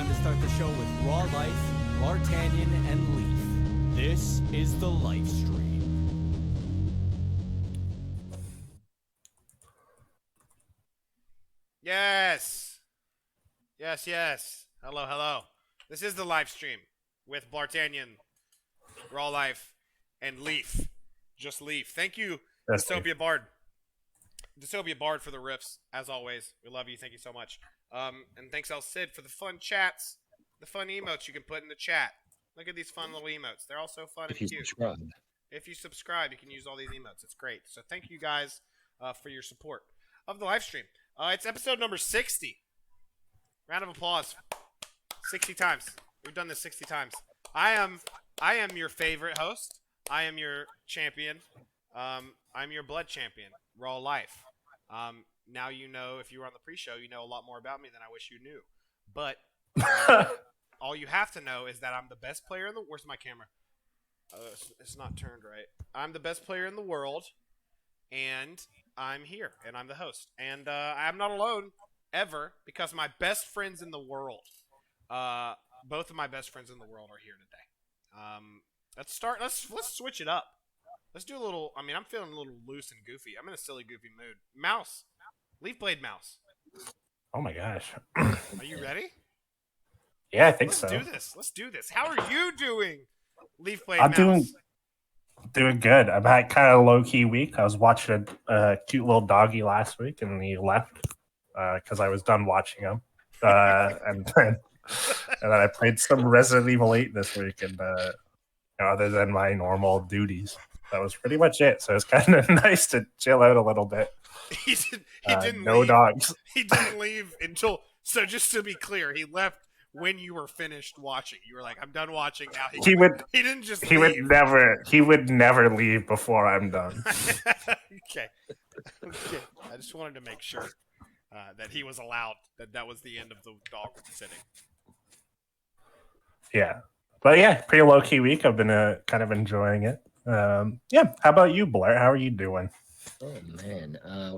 time to start the show with Raw Life, Bl'Artagnan, and Leaf. This is the Lifestream. Yes. Yes. Hello. This is the Lifestream with Bl'Artagnan, Raw Life, and Leaf. Just Leaf. Thank you, Dystopia Bard. Dystopia Bard for the riffs, as always. We love you. Thank you so much. And thanks, El Cid, for the fun chats, the fun emotes you can put in the chat. Look at these fun little emotes. They're all so fun and cute. If you subscribe, you can use all these emotes. It's great. So thank you guys for your support of the live stream. It's episode number 60. Round of applause. 60 times. We've done this 60 times. I am your favorite host. I am your champion. I'm your blood champion, Raw Life. Now you know, if you were on the pre-show, you know a lot more about me than I wish you knew. But all you have to know is that I'm the best player in the... Where's my camera? It's not turned right. I'm the best player in the world, and I'm here, and I'm the host. And I'm not alone, ever, because my best friends in the world, both of my best friends in the world are here today. Let's start. Let's switch it up. Let's do a little. I mean, I'm feeling a little loose and goofy. I'm in a silly, goofy mood. Mouse, Leaf Blade Mouse. Oh my gosh. Are you ready? Yeah, I think so. Let's do this. How are you doing, Leaf Blade I'm Mouse? doing good. I've had kind of a low key week. I was watching a cute little doggy last week, and he left because I was done watching him. And then I played some Resident Evil 8 this week, and other than my normal duties, that was pretty much it. So it's kind of nice to chill out a little bit. He didn't no leave. dogs. He didn't leave until. So just to be clear, he left when you were finished watching. You were like, "I'm done watching now." He would. He didn't just. He leave. would never leave before I'm done. Okay. I just wanted to make sure that he was allowed. That was the end of the dog sitting. Yeah. But yeah, pretty low key week. I've been kind of enjoying it. Yeah. How about you, Blair? How are you doing? Oh man,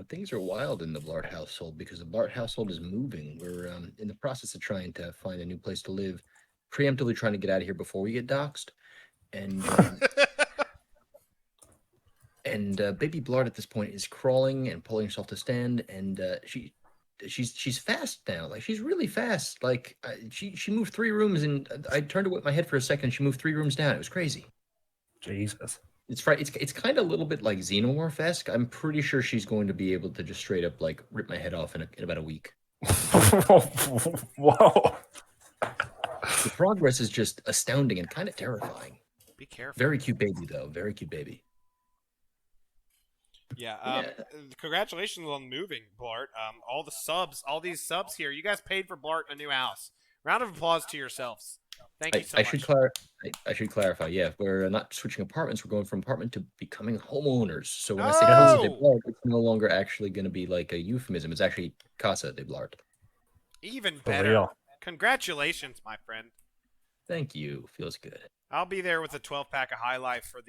things are wild in the Bl'Art household because the Bl'Art household is moving. We're in the process of trying to find a new place to live, preemptively trying to get out of here before we get doxxed. And baby Bl'Art at this point is crawling and pulling herself to stand, and she's fast now. Like she's really fast. Like she moved 3 rooms, and I turned to whip my head for a second. She moved 3 rooms down. It was crazy. Jesus. It's kind of a little bit like Xenomorph-esque. I'm pretty sure she's going to be able to just straight up like rip my head off in about a week. Whoa. The progress is just astounding and kind of terrifying. Be careful. Very cute baby though. Very cute baby. Yeah. Congratulations on moving, Bl'Art. All these subs here. You guys paid for Bl'Art a new house. Round of applause to yourselves. Thank you so much. I should clarify. Yeah, we're not switching apartments. We're going from apartment to becoming homeowners. So when I say Casa de Bl'Art, it's no longer actually going to be like a euphemism. It's actually Casa de Bl'Art. Even better. Congratulations, my friend. Thank you. Feels good. I'll be there with a 12-pack of High Life for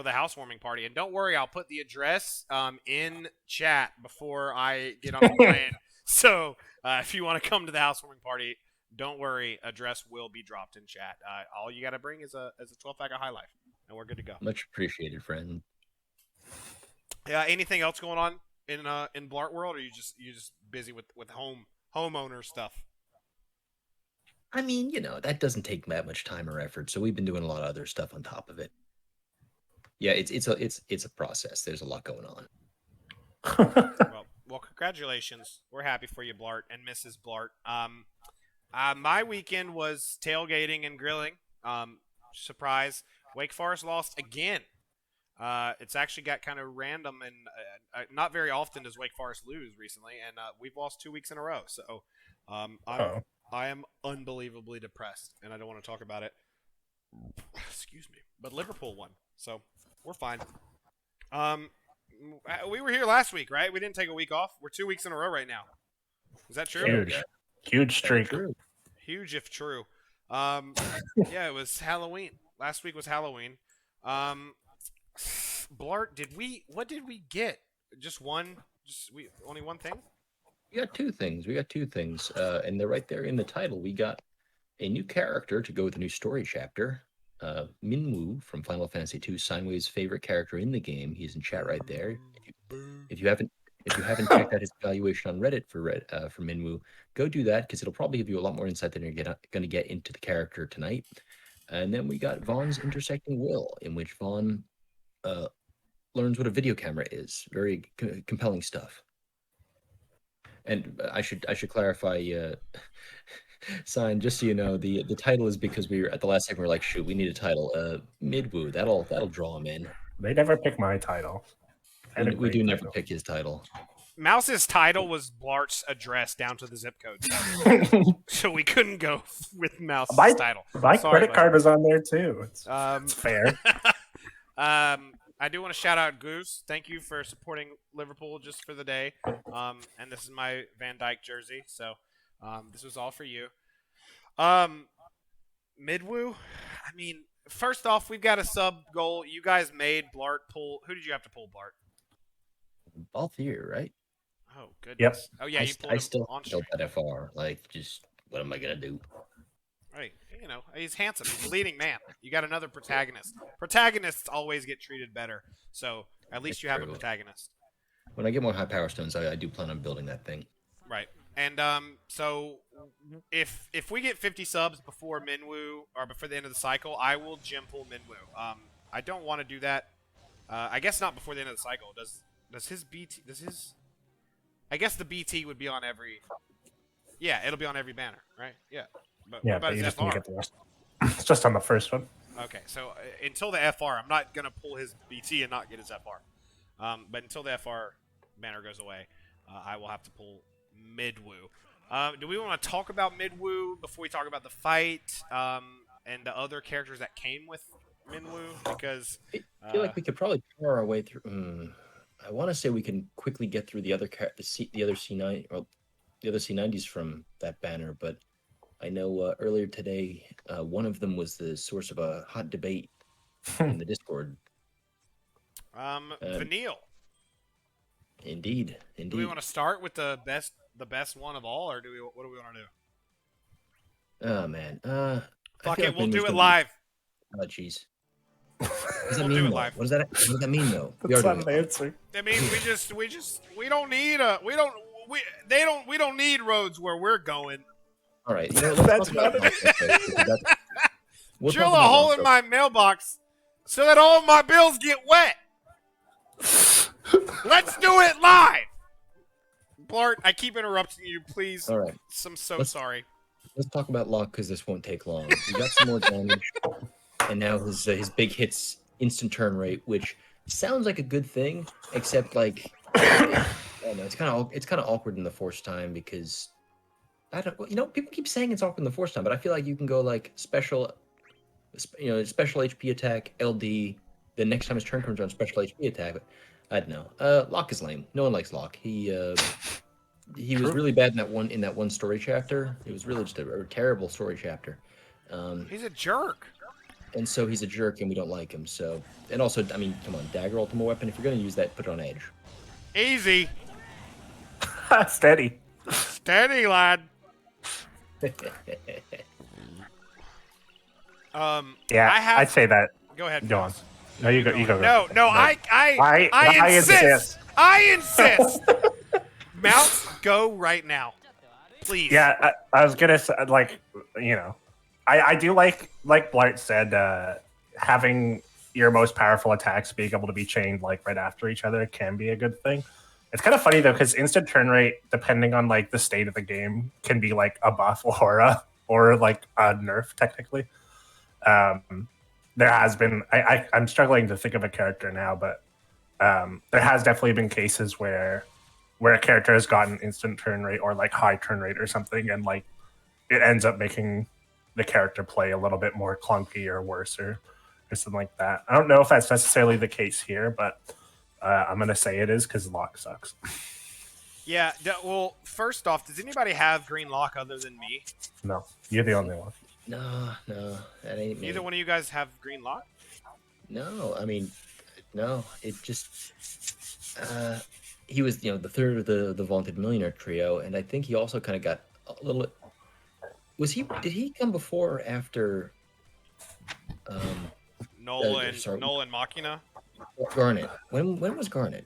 the housewarming party. And don't worry, I'll put the address in chat before I get on the plane. So if you want to come to the housewarming party, don't worry, address will be dropped in chat. All you got to bring is a 12-pack of High Life, and we're good to go. Much appreciated, friend. Yeah. Anything else going on in Bl'Art world, or you just busy with homeowner stuff? I mean, that doesn't take that much time or effort. So we've been doing a lot of other stuff on top of it. Yeah, it's a process. There's a lot going on. Well, congratulations. We're happy for you, Bl'Art and Mrs. Bl'Art. My weekend was tailgating and grilling. Surprise. Wake Forest lost again. It's actually got kind of random, and not very often does Wake Forest lose recently, and we've lost 2 weeks in a row. So I am unbelievably depressed, and I don't want to talk about it. Excuse me. But Liverpool won, so we're fine. We were here last week, right? We didn't take a week off. We're 2 weeks in a row right now. Is that true? Huge streak. Huge if true. Yeah, it was Halloween. Last week was Halloween. Bl'Art, what did we get? Just only one thing? We got two things. And they're right there in the title. We got a new character to go with a new story chapter. Minwoo from Final Fantasy II, Steinway's favorite character in the game. He's in chat right there. If you haven't checked out his evaluation on Reddit for Minwoo, go do that because it'll probably give you a lot more insight than you're going to get into the character tonight. And then we got Vaughn's Intersecting Will, in which Vaughn learns what a video camera is. Very compelling stuff. And I should clarify, Sign, just so you know, the title is because we were at the last second. We were like, shoot, we need a title. Midwoo, that'll draw him in. They never pick my title. We do never pick his title. Mouse's title was Blart's address down to the zip code, so we couldn't go with Mouse's title. My credit card was on there too. It's fair. I do want to shout out Goose. Thank you for supporting Liverpool just for the day. And this is my Van Dyke jersey, so this was all for you. Midwoo, I mean, first off, we've got a sub goal. You guys made Bl'Art pull. Who did you have to pull, Bl'Art? Both here, right? Oh, goodness. Yep. Oh, yeah, you pulled I him still on feel stream. that FR. Like, just what am I gonna do? Right. You know, he's handsome. He's a leading man. You got another protagonist. Protagonists always get treated better. So at least you have a protagonist. When I get more high power stones, I do plan on building that thing. Right. And so if we get 50 subs before Minwoo or before the end of the cycle, I will gym pull Minwoo. I don't want to do that. I guess not before the end of the cycle. Does his BT? I guess the BT would be on every. Yeah, it'll be on every banner, right? Yeah. But what about but you his just need FR? to get the rest. It's just on the first one. Okay, so until the FR, I'm not gonna pull his BT and not get his FR. But until the FR banner goes away, I will have to pull Midwoo. Do we want to talk about Midwoo before we talk about the fight and the other characters that came with Minwoo? Because I feel like we could probably power our way through. I want to say we can quickly get through the other C9 or the other C90s from that banner, but I know earlier today one of them was the source of a hot debate in the Discord. Vanille. Indeed. Do we want to start with the best one of all, or what do we want to do? Oh man. Fuck it, we'll do it live. Oh jeez. What does that We'll mean, do it though? live. What does that mean, though? That's not an answer. I mean, we don't need we don't need roads where we're going. All right, you know, That's not Drill a hole in my mailbox so that all of my bills get wet. Let's do it live. Bl'Art, I keep interrupting you. Please. All right. I'm so sorry. Let's talk about Locke because this won't take long. We got some more damage, and now his big hits instant turn rate, which sounds like a good thing, except like I don't know, it's kind of awkward in the force time because I don't, you know, people keep saying it's awkward in the force time, but I feel like you can go like special HP attack, LD. The next time his turn comes around, special HP attack. But I don't know. Locke is lame. No one likes Locke. He was really bad in that one story chapter. It was really just a terrible story chapter. He's a jerk. And so he's a jerk, and we don't like him. So, and also, I mean, come on, dagger ultimate weapon. If you're gonna use that, put it on edge. Easy. Steady. Steady, lad. Yeah, I'd say that. Go ahead. Go on. No, you go. You go. No, I insist. I insist. Mouse, go right now, please. Yeah, I was gonna say, like, you know, I do like Bl'Art said, having your most powerful attacks being able to be chained like right after each other can be a good thing. It's kind of funny though, because instant turn rate, depending on like the state of the game, can be like a buff or like a nerf technically. There has been I'm struggling to think of a character now, but there has definitely been cases where a character has gotten instant turn rate or like high turn rate or something, and like it ends up making the character play a little bit more clunky or worse or something like that. I don't know if that's necessarily the case here, but I'm gonna say it is because Locke sucks. Yeah. Well, first off, does anybody have green Locke other than me? No, you're the only one. No, that ain't me. Neither one of you guys have green Locke? No, I mean, no. It just he was the third of the vaunted millionaire trio, and I think he also kind of got a little. Did he come before or after? Sorry, Nolan Machina. Garnet. When was Garnet?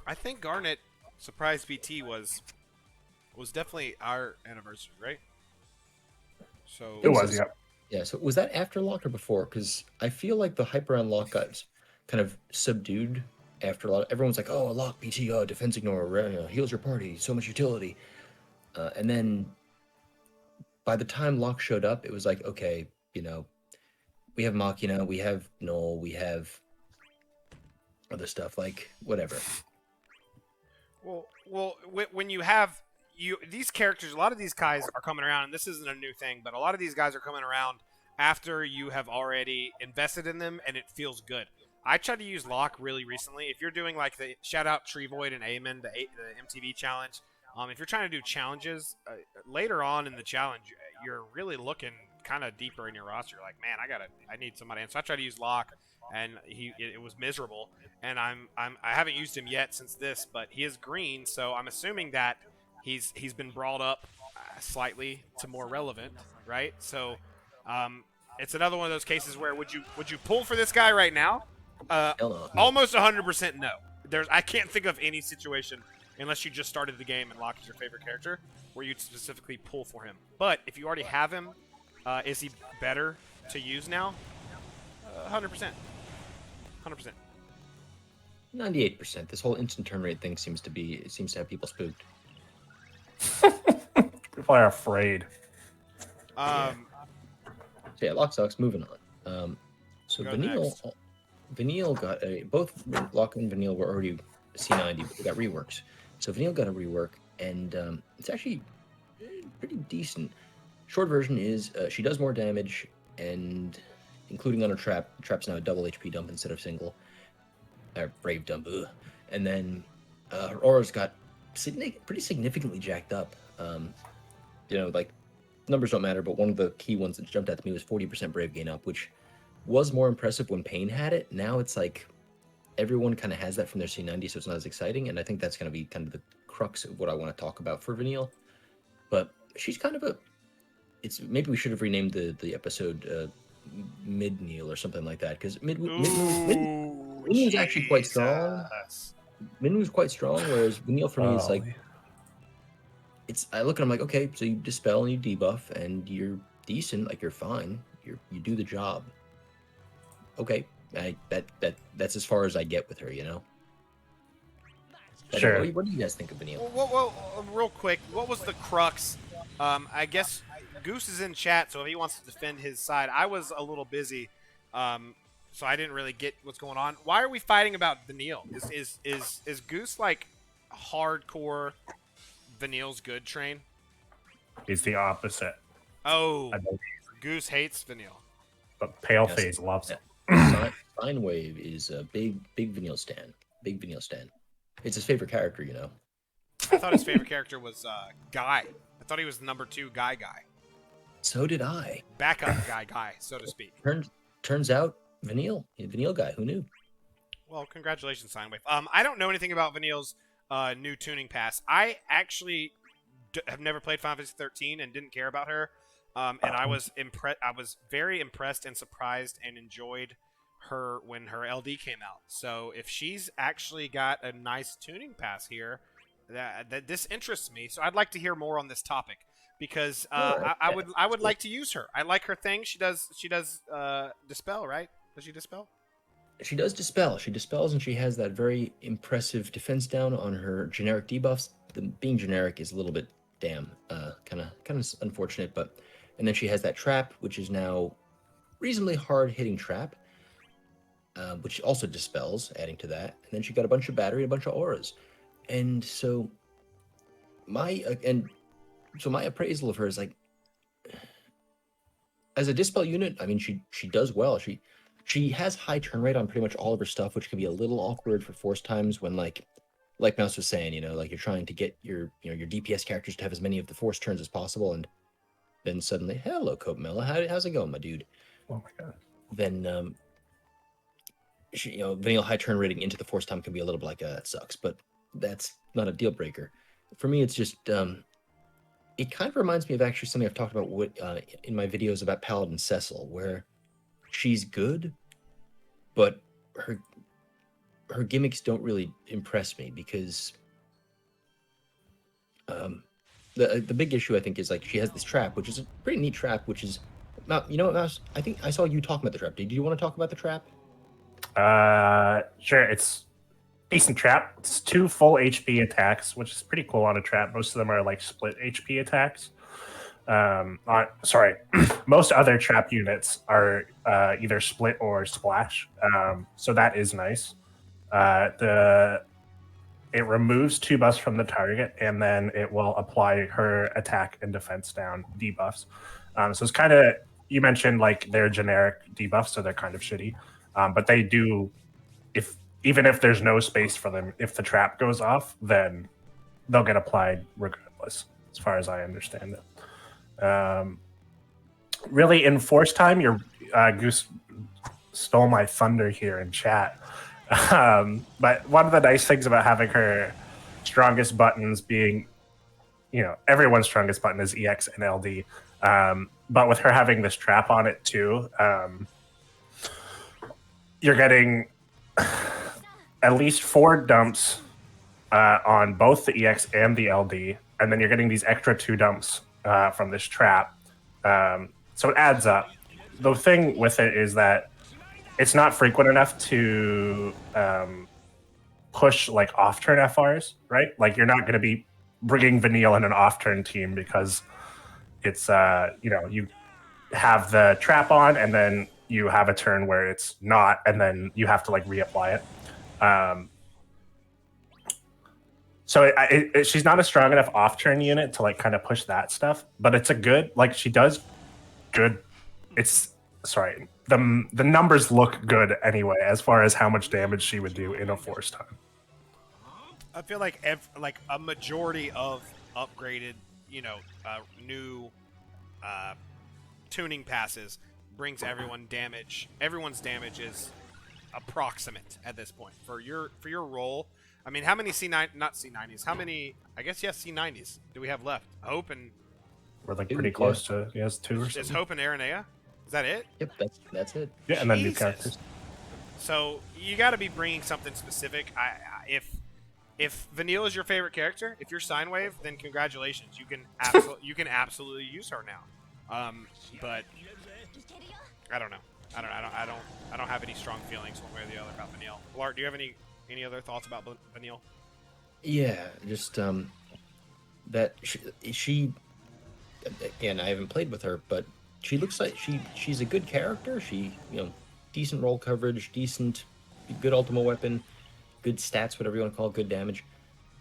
I think Garnet Surprise VT was definitely our anniversary, right? So It was, yeah. Yeah. So was that after Lock or before? Because I feel like the hype around Lock got kind of subdued after a lot. Everyone's like, "Oh, Lock BT, defense ignore, heals your party, so much utility," and then by the time Lock showed up, it was like, okay, we have Machina, we have Null, we have other stuff, like whatever. Well, when you have these characters, a lot of these guys are coming around, and this isn't a new thing, but a lot of these guys are coming around after you have already invested in them, and it feels good. I tried to use Lock really recently. If you're doing like the shout out Treevoid and Eamon, the MTV challenge, if you're trying to do challenges later on in the challenge, you're really looking kind of deeper in your roster. You're like, man, I need somebody. And so I tried to use Lock, and it was miserable. And I haven't used him yet since this, but he is green, so I'm assuming that he's been brought up slightly to more relevant, right? So it's another one of those cases where would you pull for this guy right now? Almost 100% no. I can't think of any situation, unless you just started the game and Locke is your favorite character, where you'd specifically pull for him. But if you already have him, is he better to use now? 100%. 100%. 98%. This whole instant turn rate thing seems to have people spooked. People are afraid. So yeah, Lock sucks. Moving on. So Vanille got both Lock and Vanille were already C90, but they got reworks. So Vanille got a rework, and it's actually pretty decent. Short version is she does more damage, and including on a trap. Trap's now a double HP dump instead of single. Brave dump. Ugh. And then her aura's got pretty significantly jacked up. Like numbers don't matter, but one of the key ones that jumped out to me was 40% brave gain up, which was more impressive when Pain had it. Now it's like everyone kind of has that from their C90, so it's not as exciting, and I think that's going to be kind of the crux of what I want to talk about for Vanille. But she's kind of maybe we should have renamed the episode Mid-Neil or something like that, because Min was actually quite strong. Min was quite strong, whereas Vanille for me is like, I look at him like, okay, so you dispel and you debuff and you're decent, like you're fine, you do the job. Okay, that's as far as I get with her, Sure. What do you guys think of Vanille? Well, real quick, what was the crux? I guess Goose is in chat, so if he wants to defend his side, I was a little busy, so I didn't really get what's going on. Why are we fighting about Vanille? Is Goose like hardcore Vanille's good train? He's the opposite. Oh, Goose hates Vanille, but Paleface loves it. Sine Wave is a big Vanille stan. Big Vanille stan. It's his favorite character, I thought his favorite character was Guy. I thought he was the number 2 guy. So did I. Backup guy, so to speak. Turns out Vanille guy. Who knew? Well, congratulations, Sinewave. I don't know anything about Vanille's new tuning pass. I actually have never played Final Fantasy 13 and didn't care about her. And I was very impressed and surprised and enjoyed her when her LD came out. So if she's actually got a nice tuning pass here, that this interests me. So I'd like to hear more on this topic, because I would like to use her. I like her thing. She does dispel, right? Does she dispel? She does dispel. She dispels, and she has that very impressive defense down on her generic debuffs. Being generic is a little bit kind of unfortunate, and then she has that trap, which is now reasonably hard hitting trap, which also dispels, adding to that. And then she got a bunch of battery, a bunch of auras, and so my appraisal of her is like, as a dispel unit, I mean, she does well. She has high turn rate on pretty much all of her stuff, which can be a little awkward for force times when like Mouse was saying, like you're trying to get your DPS characters to have as many of the force turns as possible, and then suddenly, hello, Copemella, how's it going, my dude? Oh my god. Then Vanille high turn rating into the force time can be a little bit like, that sucks. But that's not a deal breaker. For me, it's just it kind of reminds me of actually something I've talked about in my videos about Paladin Cecil, where she's good, but her gimmicks don't really impress me because the big issue I think is like she has this trap, which is a pretty neat trap, which is not, you know what, Mouse? I think I saw you talking about the trap. Did you want to talk about the trap? Sure. It's decent trap. It's 2 full HP attacks, which is pretty cool on a trap. Most of them are like split HP attacks. Sorry, most other trap units are either split or splash. So that is nice. It removes 2 buffs from the target, and then it will apply her attack and defense down debuffs. So it's kind of, you mentioned like they're generic debuffs, so they're kind of shitty. But they do, even if there's no space for them, if the trap goes off, then they'll get applied regardless, as far as I understand it. Really, in Force Time, your Goose stole my thunder here in chat. But one of the nice things about having her strongest buttons being, everyone's strongest button is EX and LD. But with her having this trap on it too, you're getting at least 4 dumps on both the EX and the LD, and then you're getting these extra 2 dumps from this trap. So it adds up. The thing with it is that it's not frequent enough to push like off-turn FRs, right? Like you're not going to be bringing Vanille in an off-turn team because it's, you have the trap on and then you have a turn where it's not, and then you have to like reapply it. So she's not a strong enough off-turn unit to like kind of push that stuff, but it's a good, like she does good. The numbers look good anyway, as far as how much damage she would do in a Force Time. I feel like a majority of upgraded, new tuning passes brings everyone damage. Everyone's damage is approximate at this point for your role. I mean, how many C90s? How many? I guess yes, C90s. Do we have left? Hope and we're like pretty close to 2 or something. Is Hope and Aranea? Is that it? Yep, that's it. Yeah, and then new characters. So you got to be bringing something specific. If Vanille is your favorite character, if you're Sine Wave, then congratulations. You can absolutely use her now. But I don't know. I don't have any strong feelings one way or the other about Vanille. Bl'Art, do you have any other thoughts about Vanille? Yeah, just that she again, I haven't played with her, but she looks like she's a good character. She, decent roll coverage, good ultimate weapon, good stats, whatever you want to call it, good damage.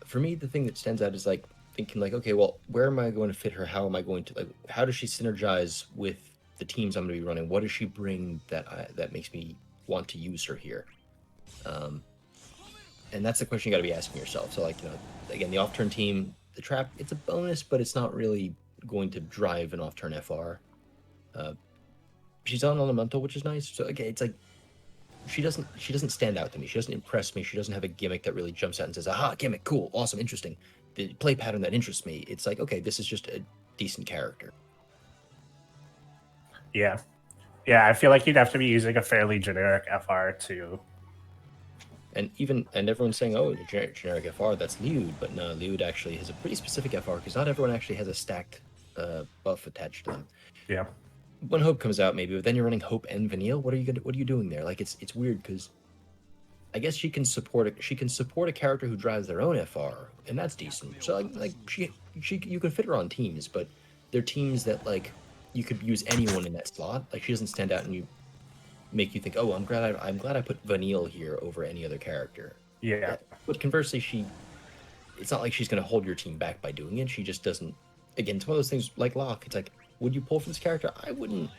For me, the thing that stands out is like thinking like, okay, well, where am I going to fit her? How am I going to how does she synergize with the teams I'm going to be running? What does she bring that makes me want to use her here? And that's the question you got to be asking yourself. So like, again, the off-turn team, the trap, it's a bonus, but it's not really going to drive an off-turn FR. She's on elemental, which is nice. So okay, it's like she doesn't stand out to me. She doesn't impress me. She doesn't have a gimmick that really jumps out and says, "Aha, gimmick, cool, awesome, interesting." The play pattern that interests me. It's like, okay, this is just a decent character. Yeah, I feel like you'd have to be using a fairly generic FR to. And everyone's saying, oh, the generic FR, that's Liud, but no, Liud actually has a pretty specific FR because not everyone actually has a stacked buff attached to them. Yeah. When Hope comes out, maybe, but then you're running Hope and Vanille. What are you doing there? Like, it's weird because I guess she can support a character who drives their own FR, and that's decent. So like you can fit her on teams, but they're teams that like you could use anyone in that slot. Like she doesn't stand out and you make you think, oh, I'm glad I put Vanille here over any other character. Yeah. But conversely, it's not like she's going to hold your team back by doing it. She just doesn't. Again, it's one of those things like Locke. It's like, would you pull for this character? I wouldn't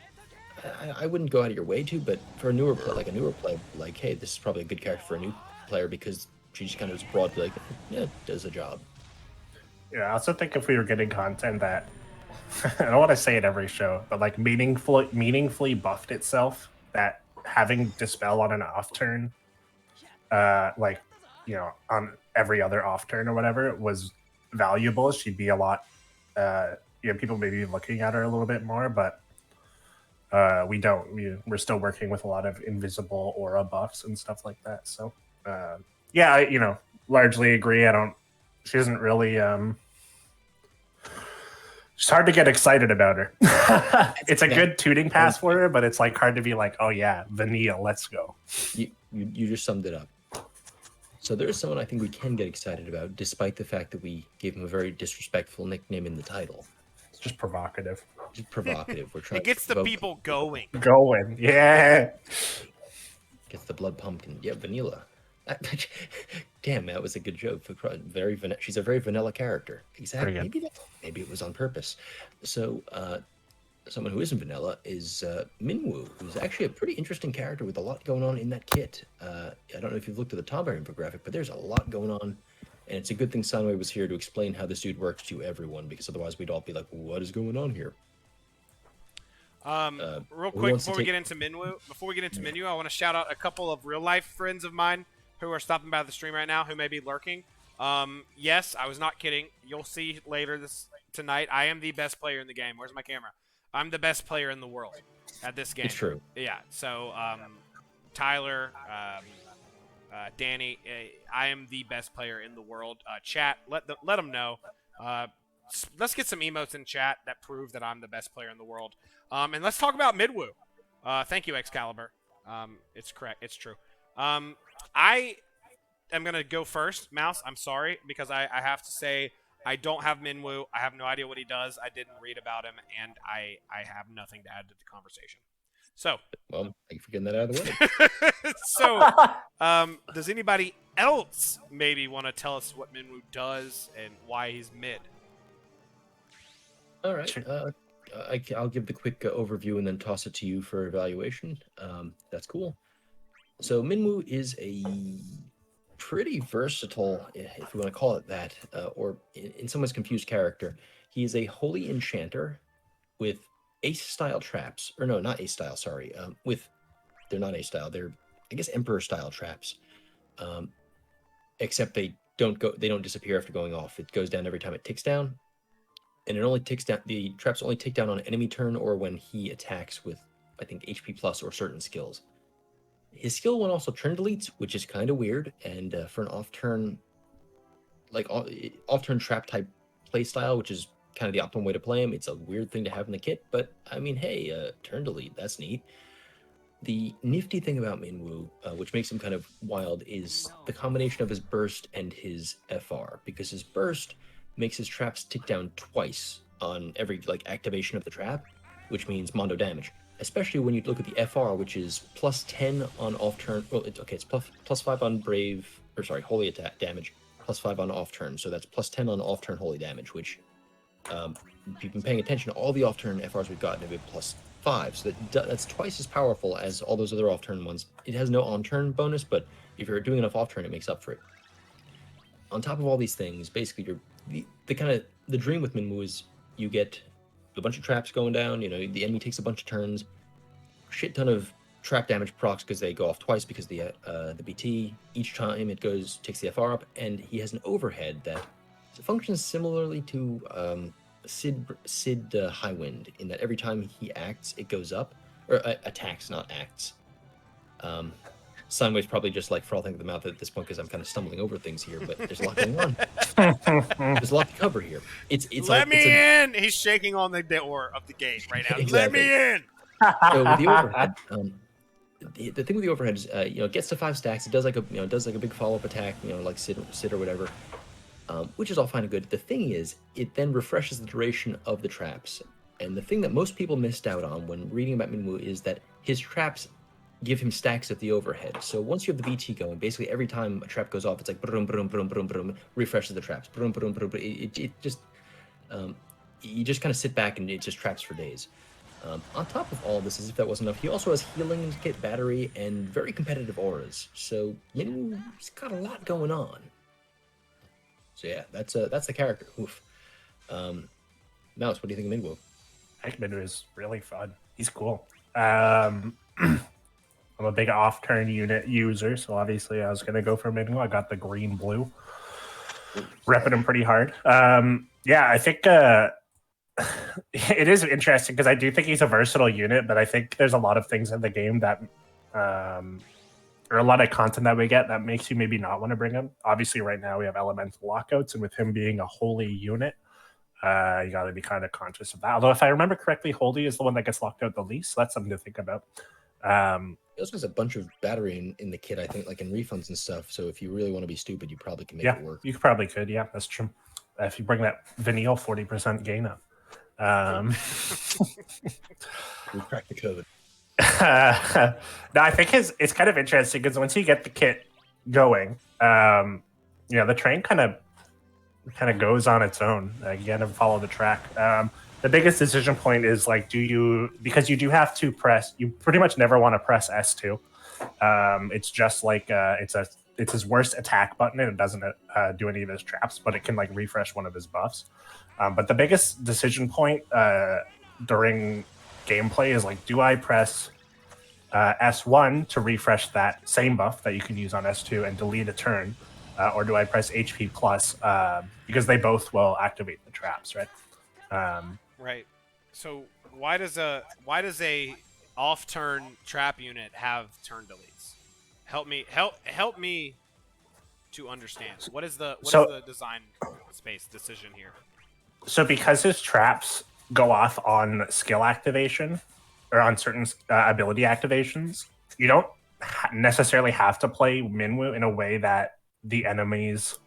go out of your way to, but for a newer player, like, hey, this is probably a good character for a new player because she just kind of is broadly like, yeah, does the job. Yeah, I also think if we were getting content that I don't want to say it every show, but like meaningfully buffed itself, that having Dispel on an off turn, on every other off turn or whatever was valuable, she'd be a lot. People may be looking at her a little bit more, but we don't. We're still working with a lot of invisible aura buffs and stuff like that. So I largely agree. I don't. She isn't really. It's hard to get excited about her. It's a good tuning pass for her, but it's like hard to be like, oh yeah, vanilla, let's go. You just summed it up. So there's someone I think we can get excited about, despite the fact that we gave him a very disrespectful nickname in the title. It's just provocative. Just provocative. We're trying. It gets the people going. Going, yeah. Gets the blood pumpkin. Yeah, vanilla. Damn, that was a good joke. She's a very vanilla character. Exactly. Maybe it was on purpose. So, someone who isn't vanilla is Minwoo, who's actually a pretty interesting character with a lot going on in that kit. I don't know if you've looked at the Tomb Raider infographic, but there's a lot going on, and it's a good thing Sunway was here to explain how this dude works to everyone, because otherwise we'd all be like, "What is going on here?" Real quick before we get into Minwoo, I want to shout out a couple of real life friends of mine who are stopping by the stream right now, who may be lurking. Yes, I was not kidding. You'll see later tonight. I am the best player in the game. Where's my camera? I'm the best player in the world at this game. It's true. Yeah. So, Tyler, Danny, I am the best player in the world. Chat, let them know. Let's get some emotes in chat that prove that I'm the best player in the world. And let's talk about Minwoo. Thank you, Excalibur. It's correct. It's true. I am going to go first. Mouse, I'm sorry, because I have to say I don't have Minwoo. I have no idea what he does. I didn't read about him, and I have nothing to add to the conversation. So, well, thank you for getting that out of the way. So, does anybody else maybe want to tell us what Minwoo does and why he's mid? All right. I'll give the quick overview and then toss it to you for evaluation. That's cool. So Minwoo is a pretty versatile, if you want to call it that, or in some ways confused character. He is a holy enchanter with ace-style traps. Or no, not ace-style, sorry. They're not ace-style. They're, I guess, emperor-style traps. Except they don't disappear after going off. It goes down every time it ticks down. And it only ticks down, the traps only tick down on an enemy turn or when he attacks with, I think, HP plus or certain skills. His skill one also turn deletes, which is kind of weird, and for an off-turn trap type playstyle, which is kind of the optimal way to play him, it's a weird thing to have in the kit, but I mean, hey, turn delete, that's neat. The nifty thing about Minwoo, which makes him kind of wild, is the combination of his burst and his FR, because his burst makes his traps tick down twice on every activation of the trap, which means mondo damage. Especially when you look at the FR, which is plus 10 on off turn. Well, it's plus 5 on holy attack damage, plus 5 on off turn. So that's plus 10 on off turn holy damage, which if you've been paying attention to all the off turn FRs we've gotten, it'd be plus 5. So that's twice as powerful as all those other off turn ones. It has no on turn bonus, but if you're doing enough off turn, it makes up for it. On top of all these things, basically, the dream with Minwoo is you get a bunch of traps going down, the enemy takes a bunch of turns, shit ton of trap damage procs because they go off twice because the BT, each time it takes the FR up, and he has an overhead that functions similarly to Sid Highwind, in that every time he acts, it goes up, or attacks, not acts. Sunway's probably just frothing at the mouth at this point because I'm kind of stumbling over things here, but there's a lot going on. There's a lot to cover here. Let me in! He's shaking on the door of the gate right now. Exactly. Let me in! So with the overhead, the thing with the overhead is, it gets to 5 stacks. It does a big follow-up attack, like Sid or whatever, which is all fine and good. The thing is, it then refreshes the duration of the traps. And the thing that most people missed out on when reading about Minwoo is that his traps give him stacks of the overhead. So once you have the BT going, basically every time a trap goes off, it's like brum brum brum brum brum, refreshes the traps. Brum brum brum. It just you just kind of sit back and it just traps for days. On top of all this, as if that wasn't enough, he also has healing kit, battery, and very competitive auras. So Minwoo's got a lot going on. So yeah, that's the character. Oof. Mouse, what do you think of Minwoo? I think Minwoo is really fun. He's cool. I'm a big off-turn unit user, so obviously I was going to go for Minwoo. I got the green-blue. repping him pretty hard. Yeah, I think it is interesting because I do think he's a versatile unit, but I think there's a lot of things in the game that, or a lot of content that we get that makes you maybe not want to bring him. Obviously, right now we have elemental lockouts, and with him being a holy unit, you got to be kind of conscious of that. Although, if I remember correctly, holy is the one that gets locked out the least, so that's something to think about. He also has a bunch of battery in the kit, I think, like in refunds and stuff. So if you really want to be stupid, you probably can make it work. You probably could. Yeah, that's true. If you bring that Vanille 40% gain up. We cracked the code. No, I think it's kind of interesting because once you get the kit going, the train kind of goes on its own. You gotta follow the track. The biggest decision point is like, because you do have to press. You pretty much never want to press S2. It's just like it's his worst attack button, and it doesn't do any of his traps, but it can like refresh one of his buffs. But the biggest decision point during gameplay is like, do I press S1 to refresh that same buff that you can use on S2 and delete a turn, or do I press HP plus because they both will activate the traps, right? Right. So why does a off turn trap unit have turn deletes? Help me to understand. What is the design space decision here? So because his traps go off on skill activation or on certain ability activations, you don't necessarily have to play Minwu in a way that the enemies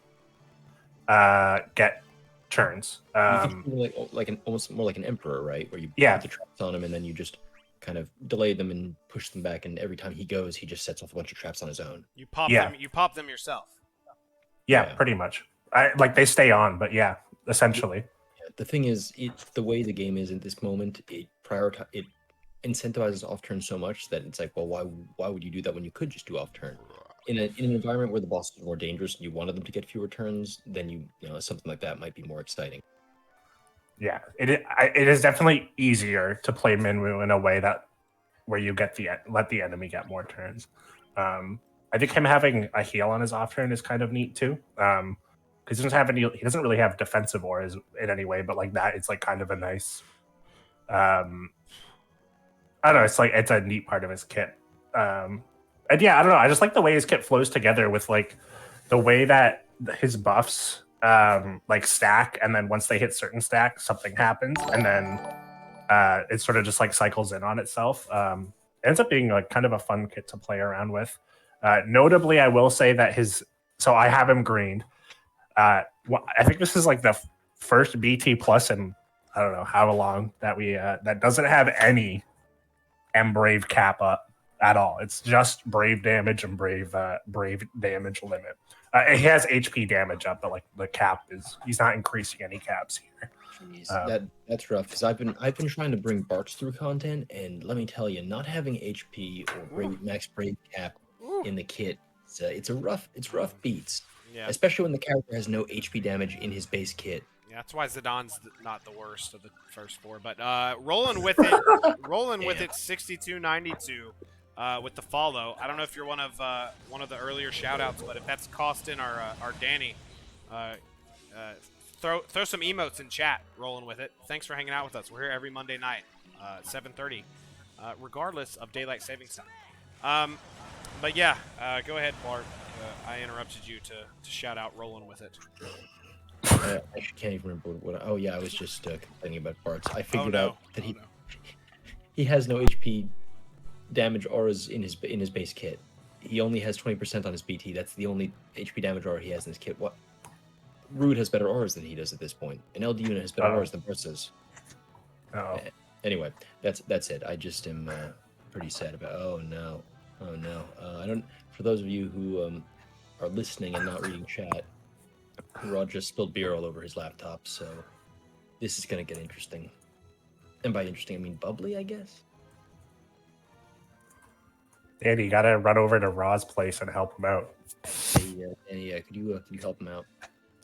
get turns. You can almost more like an emperor, right? Where you put the traps on him and then you just kind of delay them and push them back, and every time he goes, he just sets off a bunch of traps on his own. You pop them. You pop them yourself. Yeah, pretty much. They stay on, but yeah, essentially. The thing is, the way the game is at this moment, it incentivizes off turn so much that it's like, well, why would you do that when you could just do off turn? In an environment where the bosses are more dangerous and you wanted them to get fewer turns, then something like that might be more exciting. Yeah, it is definitely easier to play Minwu in a way where you let the enemy get more turns. I think him having a heal on his off turn is kind of neat too. Because he doesn't really have defensive auras in any way, but like that, it's like kind of a nice. I don't know. It's a neat part of his kit. And yeah, I don't know. I just like the way his kit flows together with like the way that his buffs like stack, and then once they hit certain stacks, something happens, and then it sort of just like cycles in on itself. It ends up being like kind of a fun kit to play around with. Notably, I will say that so I have him greened. I think this is like the first BT plus in I don't know how long that we that doesn't have any Brave cap up at all. It's just Brave damage and Brave damage limit. He has HP damage up, but like the cap he's not increasing any caps here. Jeez, that's rough because I've been trying to bring Barts through content, and let me tell you, not having HP or max Brave cap in the kit, it's rough beats. Yeah. Especially when the character has no HP damage in his base kit. Yeah, that's why Zidane not the worst of the first four. But rolling with it, with it, 62-92 with the follow. I don't know if you're one of the earlier shout-outs, but if that's costing our Danny, throw some emotes in chat. Rolling with it. Thanks for hanging out with us. We're here every Monday night, 7:30, regardless of daylight savings time. But yeah, go ahead, Bart. I interrupted you to shout out rolling with it. I can't even remember what. Oh yeah, I was just complaining about Bart's. I figured out that he has no HP damage auras in his base kit. He only has 20% on his BT. That's the only HP damage aura he has in his kit. What? Rude has better auras than he does at this point. An LD unit has better auras than Bart does. Anyway, that's it. I just am pretty sad about. Oh no. I don't. For those of you who are listening and not reading chat, Rod just spilled beer all over his laptop, so this is gonna get interesting. And by interesting, I mean bubbly, I guess. Andy, you gotta run over to Rod's place and help him out. Hey, could you help him out?